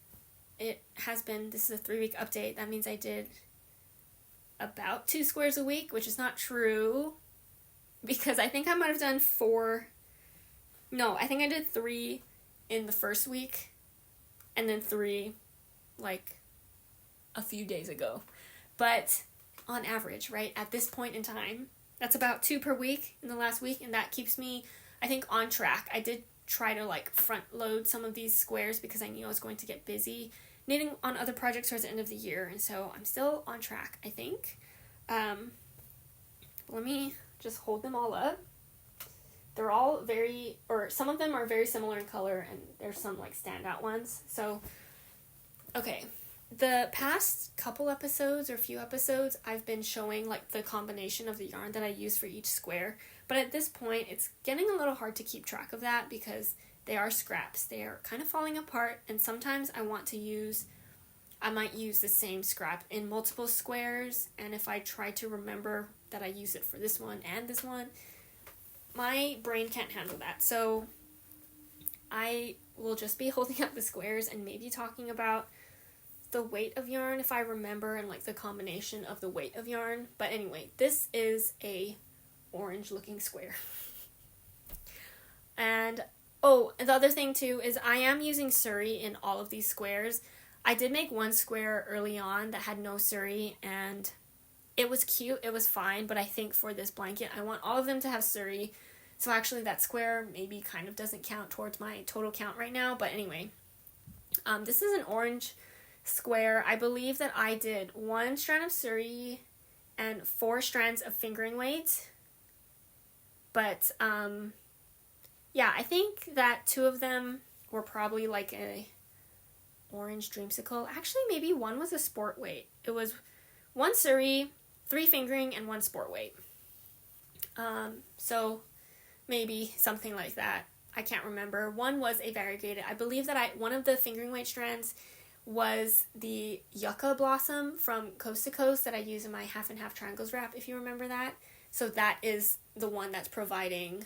has been, this is a 3-week update, that means I did about 2 squares a week, which is not true, because I think I might have done 4, no, I think I did 3 in the first week, and then 3, like, a few days ago. But on average, right, at this point in time, that's about 2 per week in the last week, and that keeps me, I think, on track. I did try to, like, front load some of these squares because I knew I was going to get busy knitting on other projects towards the end of the year, and so I'm still on track, I think. Let me just hold them all up. They're all some of them are very similar in color, and there's some, like, standout ones. So, okay. The past couple episodes or few episodes, I've been showing, like, the combination of the yarn that I use for each square. But at this point, it's getting a little hard to keep track of that because they are scraps. They are kind of falling apart, and sometimes I might use the same scrap in multiple squares, and if I try to remember that I use it for this one and this one, my brain can't handle that. So I will just be holding up the squares and maybe talking about the weight of yarn if I remember, and like the combination of the weight of yarn. But anyway, this is a orange looking square. And the other thing too is I am using Sari in all of these squares. I did make one square early on that had no Sari, and it was cute, it was fine, but I think for this blanket I want all of them to have Sari. So actually that square maybe kind of doesn't count towards my total count right now, but anyway. This is an orange square. I believe that I did 1 strand of Sari and 4 strands of fingering weight. But, yeah, I think that 2 of them were probably like a orange dreamsicle. Actually, maybe 1 was a sport weight. It was 1 Sari, 3 fingering, and 1 sport weight. So maybe something like that. I can't remember. 1 was a variegated. I believe that one of the fingering weight strands was the yucca blossom from Coast to Coast that I use in my half and half triangles wrap, if you remember that. So that is the one that's providing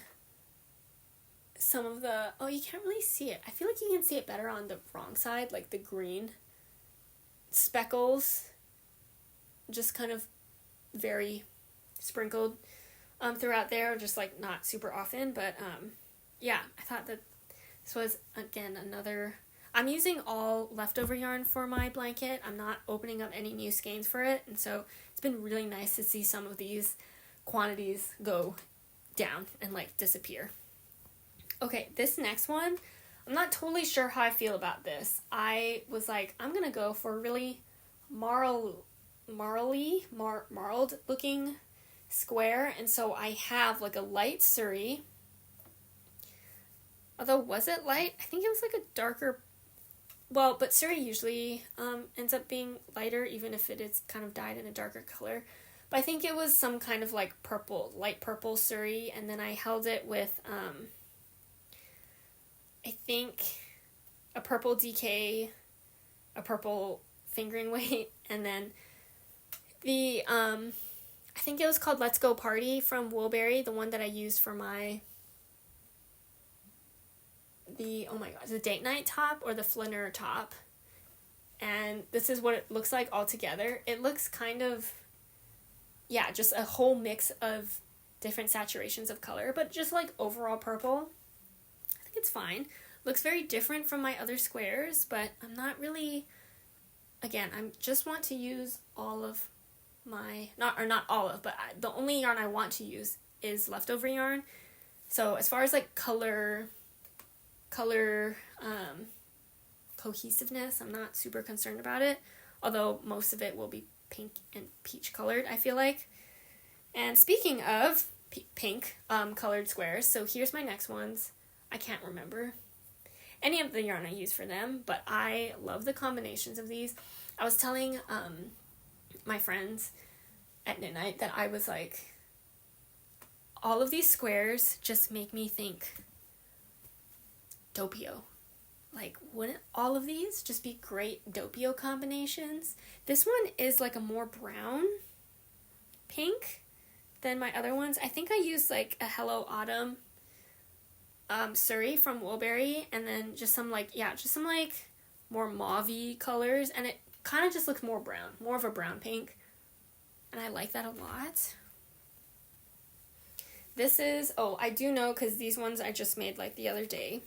some of the, you can't really see it. I feel like you can see it better on the wrong side, like the green speckles, just kind of very sprinkled throughout there, just like not super often, but yeah, I thought that this was, again, I'm using all leftover yarn for my blanket. I'm not opening up any new skeins for it, and so it's been really nice to see some of these quantities go down and like disappear. Okay, this next one, I'm not totally sure how I feel about this. I was like, I'm gonna go for a really marled looking square, and so I have like a light Sari. Although, was it light? I think it was like a darker, but Sari usually ends up being lighter, even if it is kind of dyed in a darker color. But I think it was some kind of like light purple Sari, and then I held it with, I think, a purple DK, a purple fingering weight, and then the, I think it was called Let's Go Party from Woolberry, the one that I used for the date night top or the flaneur top. And this is what it looks like all together. It looks kind of, yeah, just a whole mix of different saturations of color, but just like overall purple. I think it's fine. Looks very different from my other squares, but I'm not really, again, I just want to use all of my, not all of, but the only yarn I want to use is leftover yarn. So as far as like color cohesiveness, I'm not super concerned about it, although most of it will be pink and peach colored, I feel like. And speaking of pink colored squares, so here's my next ones. I can't remember any of the yarn I use for them, but I love the combinations of these. I was telling my friends at midnight that I was like, all of these squares just make me think Doppio. Like, wouldn't all of these just be great Doppio combinations? This one is like a more brown pink than my other ones. I think I used like a Hello Autumn Sari from Woolberry, and then just some like more mauve-y colors, and it kind of just looks more brown, more of a brown pink, and I like that a lot. This is, I do know because these ones I just made like the other day.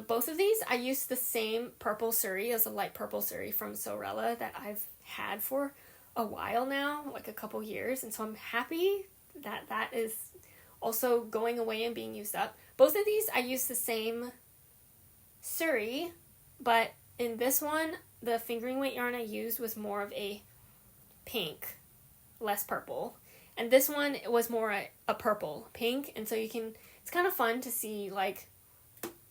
Both of these, I used the same purple Sari as a light purple Sari from Sorella that I've had for a while now, like a couple years, and so I'm happy that that is also going away and being used up. Both of these, I used the same Sari, but in this one, the fingering weight yarn I used was more of a pink, less purple, and this one was more a purple pink, and so it's kind of fun to see, like,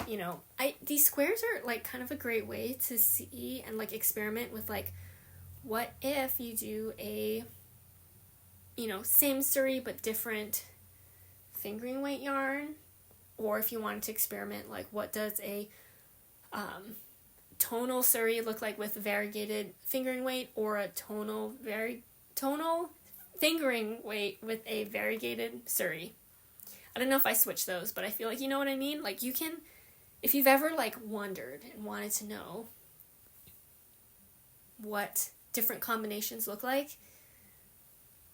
you know, these squares are like kind of a great way to see and like experiment with like, what if you do a, you know, same Sari but different fingering weight yarn, or if you wanted to experiment like, what does a tonal Sari look like with variegated fingering weight, or a tonal fingering weight with a variegated Sari. I don't know if I switched those, but I feel like, you know what I mean? Like, you can, if you've ever like wondered and wanted to know what different combinations look like,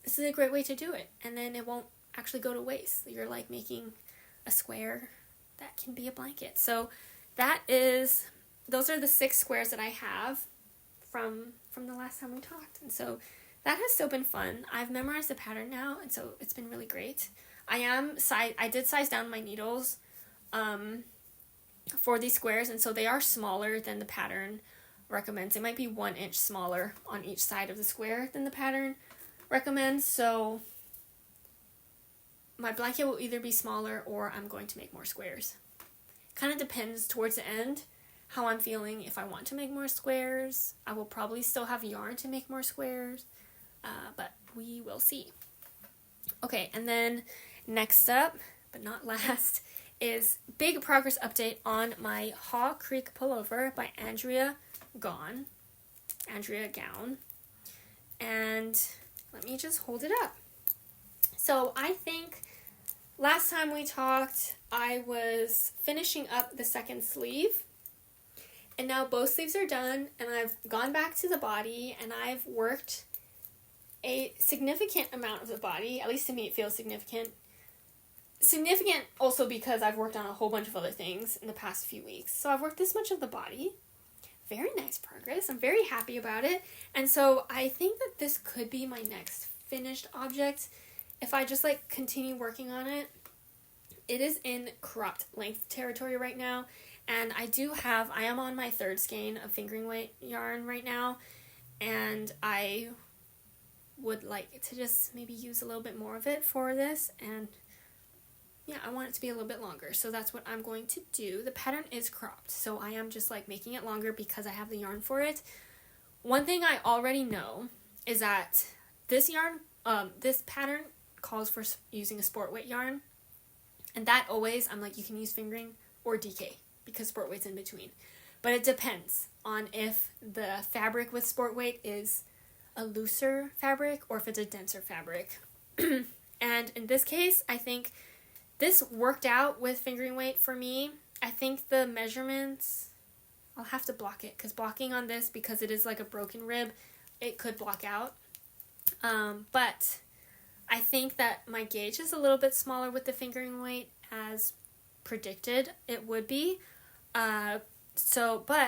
this is a great way to do it, and then it won't actually go to waste. You're like making a square that can be a blanket. So those are the 6 squares that I have from the last time we talked, and so that has still been fun. I've memorized the pattern now, and so it's been really great. I did size down my needles for these squares, and so they are smaller than the pattern recommends. They might be 1 inch smaller on each side of the square than the pattern recommends, so my blanket will either be smaller or I'm going to make more squares. Kind of depends towards the end how I'm feeling. If I want to make more squares, I will probably still have yarn to make more squares, but we will see. Okay, and then next up, but not last, is big progress update on my Haw Creek Pullover by Andrea Gown. And let me just hold it up. So I think last time we talked, I was finishing up the second sleeve, and now both sleeves are done, and I've gone back to the body, and I've worked a significant amount of the body. At least to me it feels significant. Significant also because I've worked on a whole bunch of other things in the past few weeks. So I've worked this much of the body. Very nice progress. I'm very happy about it. And so I think that this could be my next finished object if I just like continue working on it. It is in cropped length territory right now, and I am on my 3rd skein of fingering weight yarn right now, and I would like to just maybe use a little bit more of it for this, and yeah, I want it to be a little bit longer, so that's what I'm going to do. The pattern is cropped, so I am just like making it longer because I have the yarn for it. One thing I already know is that this pattern calls for using a sport weight yarn, and that always, I'm like, you can use fingering or DK because sport weight's in between, but it depends on if the fabric with sport weight is a looser fabric or if it's a denser fabric. And in this case, I think this worked out with fingering weight for me. I think the measurements I'll have to block it, because blocking on this, because it is like a broken rib, it could block out. But I think that my gauge is a little bit smaller with the fingering weight as predicted it would be. But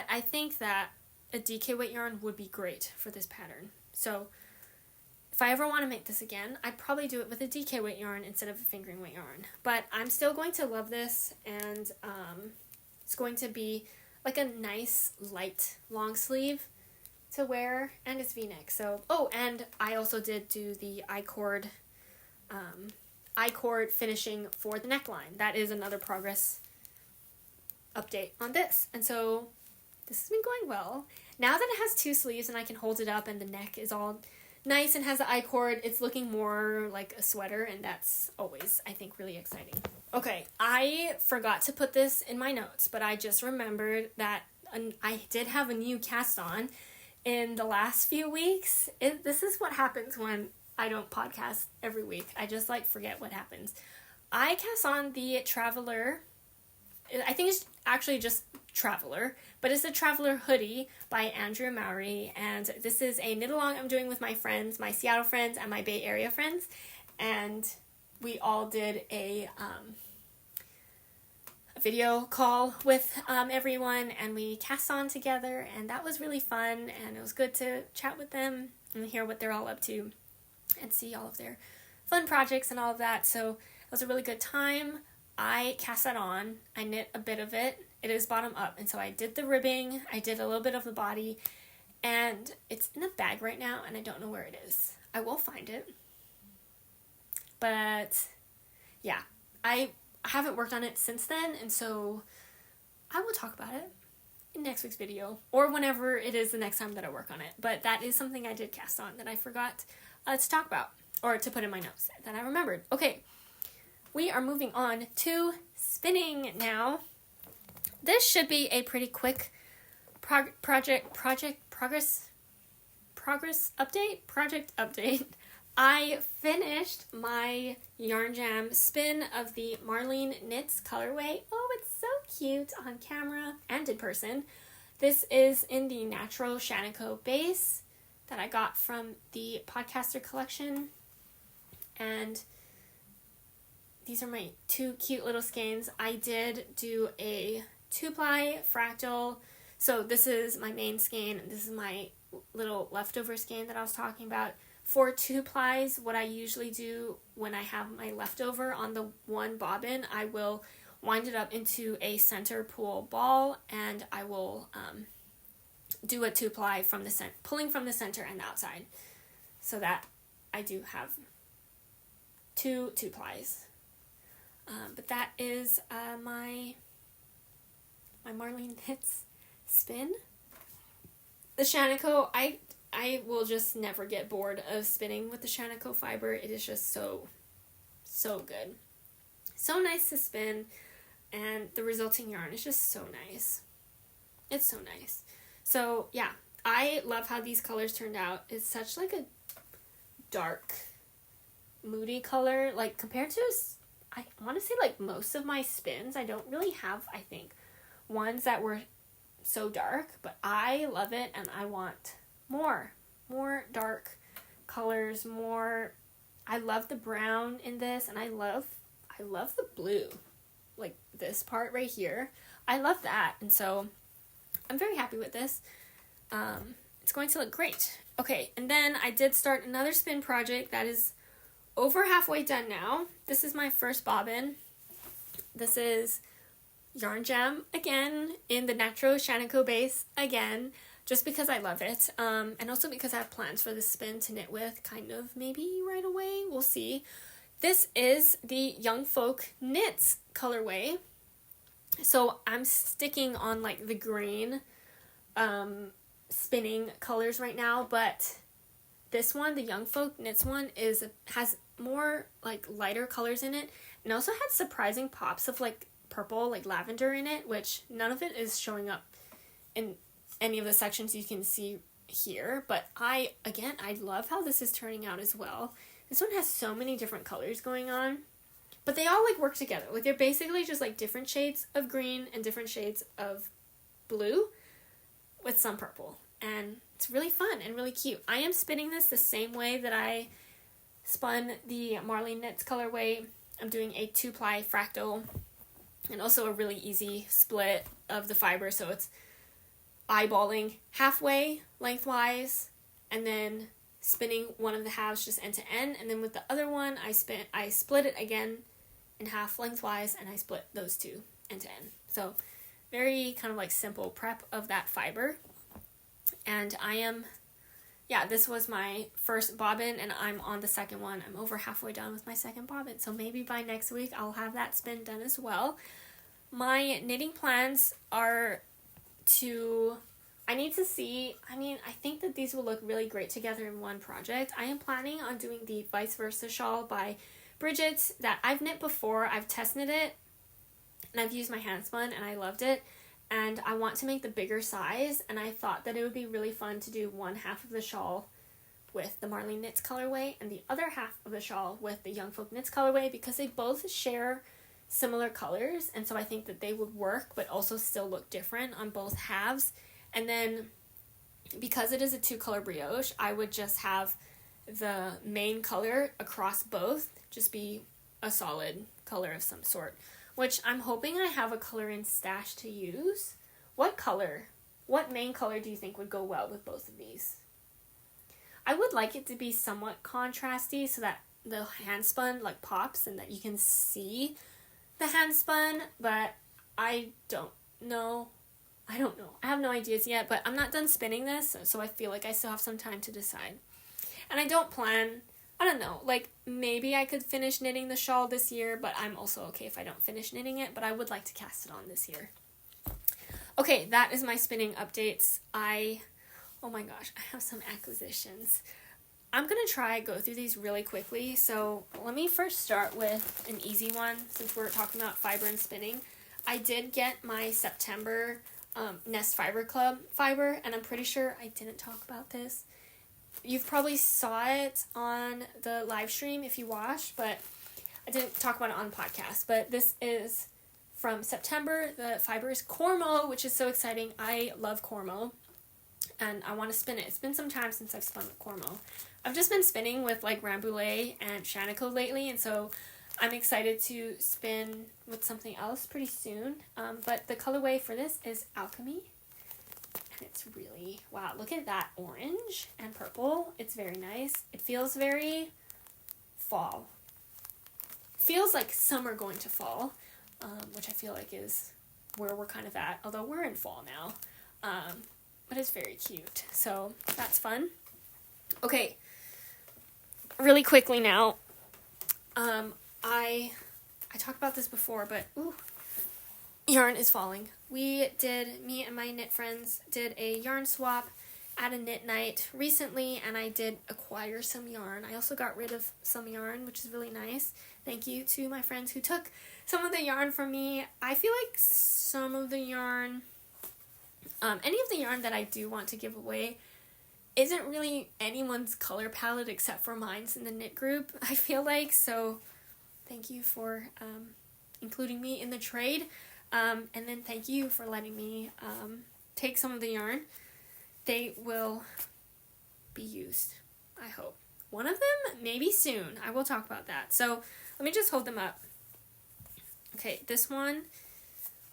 I think that a DK weight yarn would be great for this pattern. So if I ever want to make this again, I'd probably do it with a DK weight yarn instead of a fingering weight yarn. But I'm still going to love this, and it's going to be like a nice light long sleeve to wear, and it's v-neck. So, oh, and I also did do the I-cord finishing for the neckline. That is another progress update on this. And so this has been going well. Now that it has 2 sleeves and I can hold it up and the neck is all nice and has the I-cord, it's looking more like a sweater, and that's always, I think, really exciting. Okay, I forgot to put this in my notes, but I just remembered that I did have a new cast on in the last few weeks. This is what happens when I don't podcast every week. I just forget what happens. I cast on the Traveler. I think it's actually just Traveler, but it's a Traveler hoodie by Andrea Mowry, and this is a knit along I'm doing with my friends, my Seattle friends and my Bay Area friends, and we all did a video call with everyone, and we cast on together, and that was really fun, and it was good to chat with them and hear what they're all up to and see all of their fun projects and all of that. So it was a really good time. I cast that on. I knit a bit of it. It is bottom up, and so I did the ribbing, I did a little bit of the body, and it's in a bag right now, and I don't know where it is. I will find it. But yeah, I haven't worked on it since then, and so I will talk about it in next week's video, or whenever it is the next time that I work on it. But that is something I did cast on that I forgot to talk about, or to put in my notes that I remembered. Okay, we are moving on to spinning now. This should be a pretty quick project update. I finished my Yarn Jam spin of the Marlene Knits colorway. Oh, it's so cute on camera and in person. This is in the Natural Shanico base that I got from the Podcaster collection. And these are my 2 cute little skeins. I did do a 2-ply fractal. So this is my main skein, and this is my little leftover skein that I was talking about. For 2-plies, what I usually do when I have my leftover on the one bobbin, I will wind it up into a center pull ball, and I will do a 2-ply from the pulling from the center and the outside, so that I do have 2 2-plies. But that is my Marlene Knits spin. The Shanico, I will just never get bored of spinning with the Shanico fiber. It is just so good. So nice to spin, and the resulting yarn is just so nice. It's so nice. So yeah, I love how these colors turned out. It's such a dark, moody color. Compared to, I want to say most of my spins, I don't really have, I think, ones that were so dark, but I love it, and I want more dark colors, more. I love the brown in this, and I love the blue, this part right here. I love that, and so I'm very happy with this. It's going to look great. Okay, and then I did start another spin project that is over halfway done now. This is my first bobbin. This is Yarn Jam again in the Natural Shanico base again, just because I love it, and also because I have plans for this spin to knit with kind of maybe right away. We'll see. This is the Young Folk Knits colorway, so I'm sticking on the green spinning colors right now, but this one, the Young Folk Knits one, has more lighter colors in it, and also had surprising pops of purple, lavender in it, which none of it is showing up in any of the sections you can see here, but I love how this is turning out as well. This one has so many different colors going on, but they all work together. They're basically just different shades of green and different shades of blue, with some purple. And it's really fun and really cute. I am spinning this the same way that I spun the Marley Knits colorway. I'm doing a 2-ply fractal and also a really easy split of the fiber, so it's eyeballing halfway lengthwise and then spinning one of the halves just end to end, and then with the other one I split it again in half lengthwise and I split those two end to end. So very kind of like simple prep of that fiber. And this was my first bobbin and I'm on the second one. I'm over halfway done with my second bobbin, so maybe by next week I'll have that spin done as well. My knitting plans are I think that these will look really great together in one project. I am planning on doing the Vice Versa shawl by Bridget that I've knit before. I've test knit it and I've used my Handspun and I loved it. And I want to make the bigger size, and I thought that it would be really fun to do one half of the shawl with the Marley Knits colorway and the other half of the shawl with the Young Folk Knits colorway, because they both share similar colors, and so I think that they would work but also still look different on both halves. And then because it is a 2-color brioche, I would just have the main color across both just be a solid color of some sort, which I'm hoping I have a color in stash to use. What main color do you think would go well with both of these? I would like it to be somewhat contrasty so that the handspun like pops and that you can see the handspun, but I don't know. I have no ideas yet, but I'm not done spinning this, so I feel like I still have some time to decide. And I don't know, like maybe I could finish knitting the shawl this year, but I'm also okay if I don't finish knitting it, but I would like to cast it on this year. Okay, that is my spinning updates. Oh my gosh, I have some acquisitions. I'm going to go through these really quickly, so let me first start with an easy one since we're talking about fiber and spinning. I did get my September Nest Fiber Club fiber, and I'm pretty sure I didn't talk about this. You've probably saw it on the live stream if you watched, but I didn't talk about it on the podcast. But this is from September. The fiber is Cormo, which is so exciting. I love Cormo, and I want to spin it. It's been some time since I've spun with Cormo. I've just been spinning with like Rambouillet and Shanico lately, and so I'm excited to spin with something else pretty soon. But the colorway for this is Alchemy. And it's really, wow, look at that orange and purple. It's very nice. It feels very fall. Feels like summer going to fall, which I feel like is where we're kind of at, although we're in fall now. But it's very cute. So that's fun. Okay, really quickly now. I talked about this before, but yarn is falling. Me and my knit friends did a yarn swap at a knit night recently, and I did acquire some yarn. I also got rid of some yarn, which is really nice. Thank you to my friends who took some of the yarn from me. I feel like some of the yarn, any of the yarn that I do want to give away isn't really anyone's color palette except for mine's in the knit group, I feel like. So thank you for including me in the trade. And then thank you for letting me take some of the yarn. They will be used, I hope. One of them, maybe soon. I will talk about that. So let me just hold them up. Okay, this one,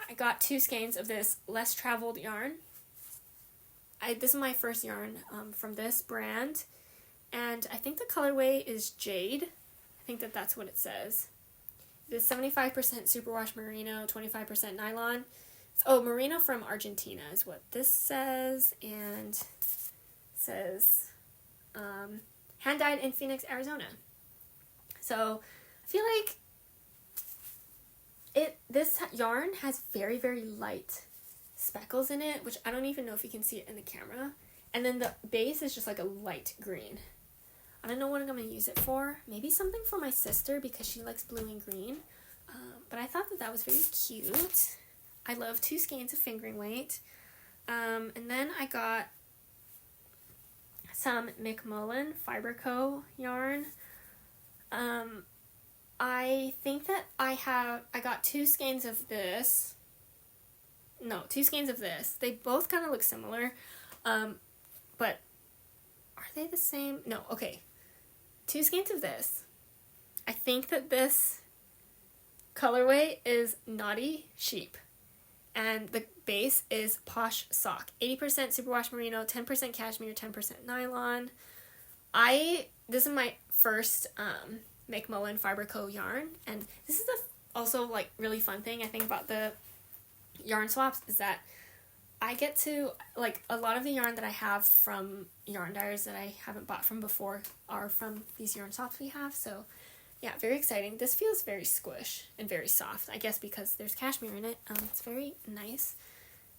I got 2 skeins of this less traveled yarn. This is my first yarn from this brand. And I think the colorway is Jade. I think that's what it says. It's 75% superwash merino, 25% nylon. Merino from Argentina is what this says, and it says hand-dyed in Phoenix, Arizona. So I feel like this yarn has very, very light speckles in it, which I don't even know if you can see it in the camera. And then the base is just like a light green. I don't know what I'm going to use it for. Maybe something for my sister because she likes blue and green. But I thought that was very cute. I love 2 skeins of fingering weight. And then I got some McMullen Fiber Co. yarn. I think that I got 2 skeins of this. no, 2 skeins of this. They both kind of look similar, but are they the same? No, okay. 2 skeins of this. I think that this colorway is Naughty Sheep, and the base is Posh Sock. 80% superwash merino, 10% cashmere, 10% nylon. This is my first McMullen Fiber Co. yarn, and this is also like really fun thing I think about the yarn swaps is that I get to, like, a lot of the yarn that I have from yarn dyers that I haven't bought from before are from these yarn swaps we have, so yeah, very exciting. This feels very squish and very soft, I guess because there's cashmere in it. It's very nice.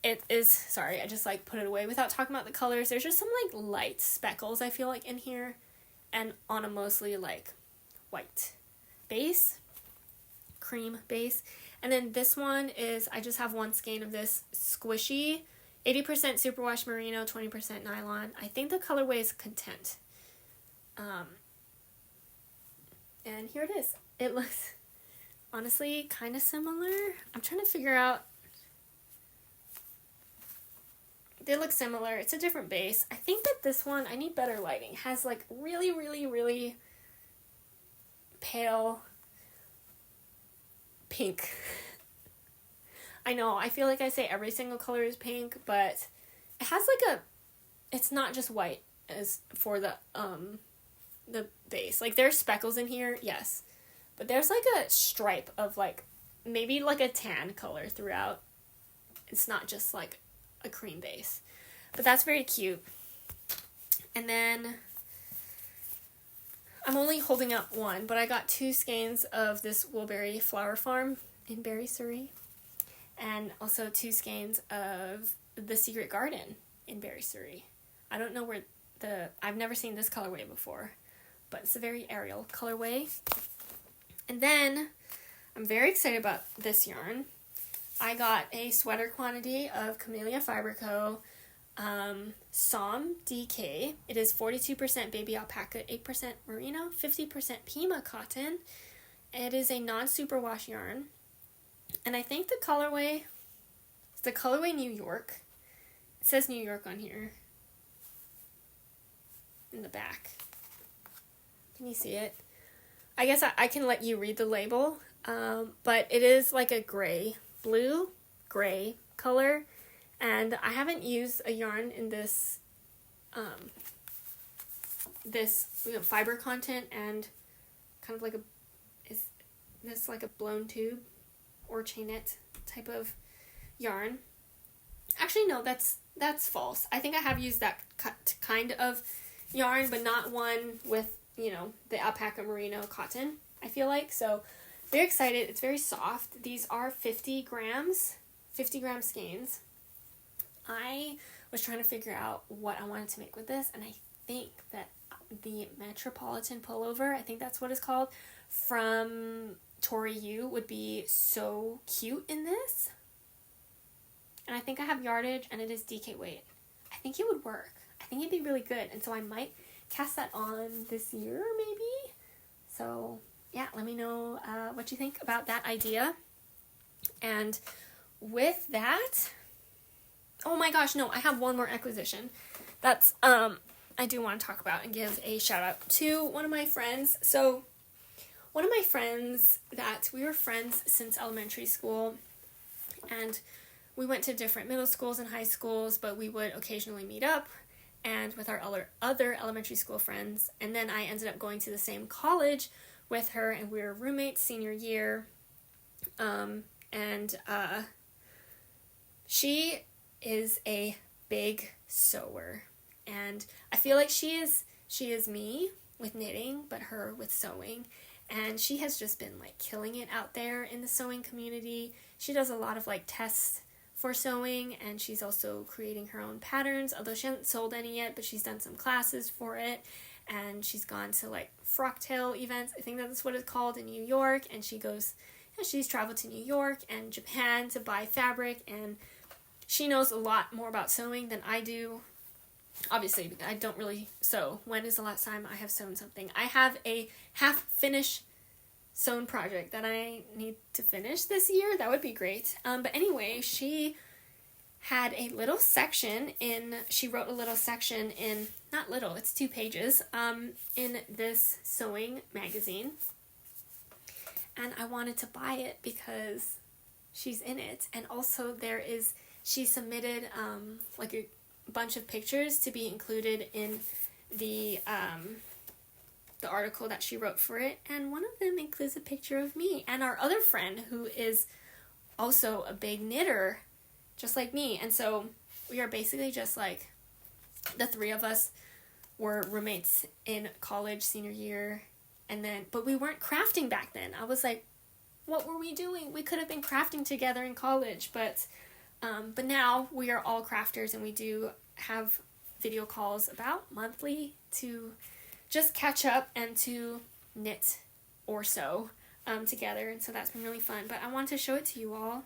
It is, sorry, I just like put it away without talking about the colors. There's just some like light speckles I feel like in here, and on a mostly like white base, cream base. And then this one is, I just have 1 skein of this squishy, 80% superwash merino, 20% nylon. I think the colorway is Content. And here it is. It looks, honestly, kind of similar. I'm trying to figure out. They look similar. It's a different base. I think that this one, I need better lighting, has like really, really, really pale pink. I know, I feel like I say every single color is pink, but it has like it's not just white as for the base. Like there's speckles in here, yes, but there's like a stripe of like maybe like a tan color throughout. It's not just like a cream base, but that's very cute. And then I'm only holding up one, but I got 2 skeins of this Woolberry Flower Farm in Berry, Surrey, and also 2 skeins of the Secret Garden in Berry, Surrey. I don't know where I've never seen this colorway before, but it's a very Ariel colorway. And then I'm very excited about this yarn. I got a sweater quantity of Camellia Fiber Co. Som DK. It is 42% baby alpaca, 8% merino, 50% Pima cotton. It is a non-superwash yarn. And I think the colorway New York. It says New York on here. In the back. Can you see it? I guess I can let you read the label. But it is like a blue-gray color. And I haven't used a yarn in this fiber content and kind of like is this like a blown tube or chainette type of yarn. Actually, no, that's false. I think I have used that kind of yarn, but not one with, the alpaca merino cotton, I feel like. So, very excited. It's very soft. These are 50 gram skeins. I was trying to figure out what I wanted to make with this, and I think that the Metropolitan Pullover, I think that's what it's called, from Tori U would be so cute in this. And I think I have yardage, and it is DK weight. I think it would work. I think it'd be really good, and so I might cast that on this year, maybe. So, yeah, let me know what you think about that idea. And with that, oh my gosh, no, I have one more acquisition. That's, I do want to talk about and give a shout out to one of my friends. So, one of my friends that we were friends since elementary school, and we went to different middle schools and high schools, but we would occasionally meet up and with our other elementary school friends. And then I ended up going to the same college with her, and we were roommates senior year. She is a big sewer, and I feel like she is me with knitting, but her with sewing. And she has just been like killing it out there in the sewing community. She does a lot of like tests for sewing, and she's also creating her own patterns, although she hasn't sold any yet, but she's done some classes for it, and she's gone to like frocktail events, I think that's what it's called, in New York, and she's traveled to New York and Japan to buy fabric, and she knows a lot more about sewing than I do. Obviously, I don't really sew. When is the last time I have sewn something? I have a half-finished sewn project that I need to finish this year. That would be great. But anyway, she had a little section she wrote a little section in, not little, it's 2 pages, in this sewing magazine. And I wanted to buy it because she's in it. And also she submitted like a bunch of pictures to be included in the article that she wrote for it. And one of them includes a picture of me and our other friend who is also a big knitter, just like me. And so we are basically just like, the 3 of us were roommates in college senior year. And then, but we weren't crafting back then. I was like, what were we doing? We could have been crafting together in college, but now we are all crafters, and we do have video calls about monthly to just catch up and to knit or sew together. And so that's been really fun. But I want to show it to you all.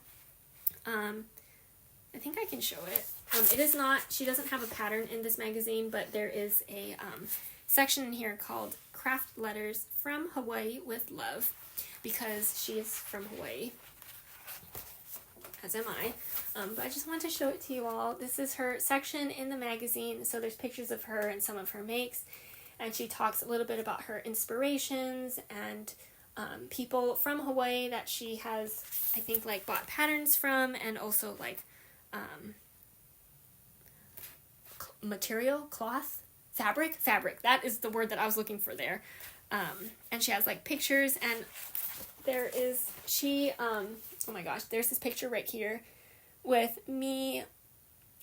I think I can show it. It is not, she doesn't have a pattern in this magazine, but there is a section in here called Craft Letters from Hawaii with Love, because she is from Hawaii, as am I. But I just want to show it to you all. This is her section in the magazine, so there's pictures of her and some of her makes, and she talks a little bit about her inspirations and people from Hawaii that she has, I think, like bought patterns from, and also like material, cloth, fabric, that is the word that I was looking for there. And she has like pictures, and there is, oh my gosh, there's this picture right here with me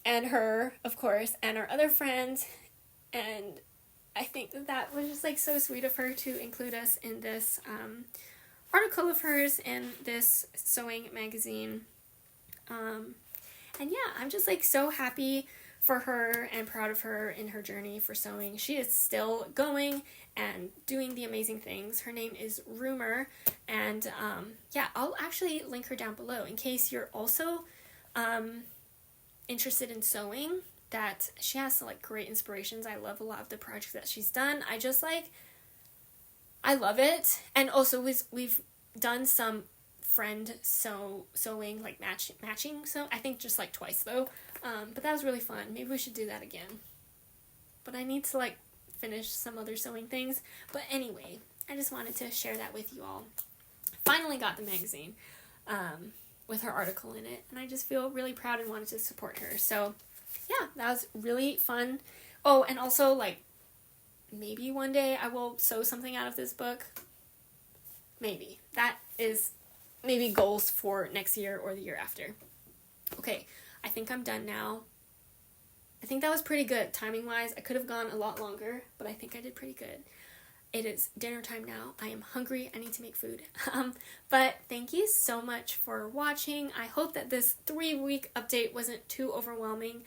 and her, of course, and our other friend, and I think that was just like so sweet of her to include us in this article of hers in this sewing magazine. And yeah, I'm just like so happy for her and proud of her in her journey for sewing. She is still going and doing the amazing things. Her name is Rumor, and yeah, I'll actually link her down below in case you're also interested in sewing. That she has like great inspirations. I love a lot of the projects that she's done. I love it. And also we've done some friend sewing, like matching sew, I think just like twice though, but that was really fun. Maybe we should do that again, but I need to like finish some other sewing things. But anyway, I just wanted to share that with you all. Finally got the magazine with her article in it, and I just feel really proud and wanted to support her. So yeah, that was really fun. Oh, and also like maybe one day I will sew something out of this book. Maybe. That is maybe goals for next year or the year after. Okay, I think I'm done now. I think that was pretty good timing wise. I could have gone a lot longer, but I think I did pretty good. It is dinner time now. I am hungry. I need to make food. But thank you so much for watching. I hope that this 3-week update wasn't too overwhelming.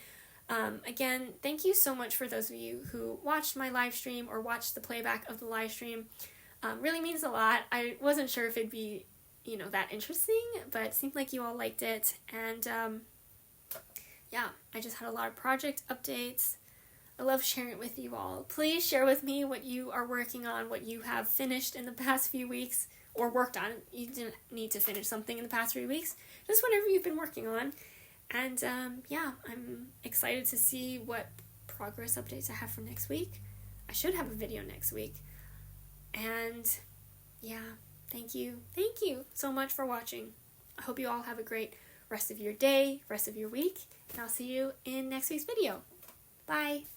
Again, thank you so much for those of you who watched my live stream or watched the playback of the live stream. Really means a lot. I wasn't sure if it'd be, that interesting, but it seemed like you all liked it. And yeah, I just had a lot of project updates. I love sharing it with you all. Please share with me what you are working on, what you have finished in the past few weeks, or worked on. You didn't need to finish something in the past 3 weeks. Just whatever you've been working on. And yeah, I'm excited to see what progress updates I have for next week. I should have a video next week. And yeah, thank you so much for watching. I hope you all have a great rest of your day, rest of your week, and I'll see you in next week's video. Bye!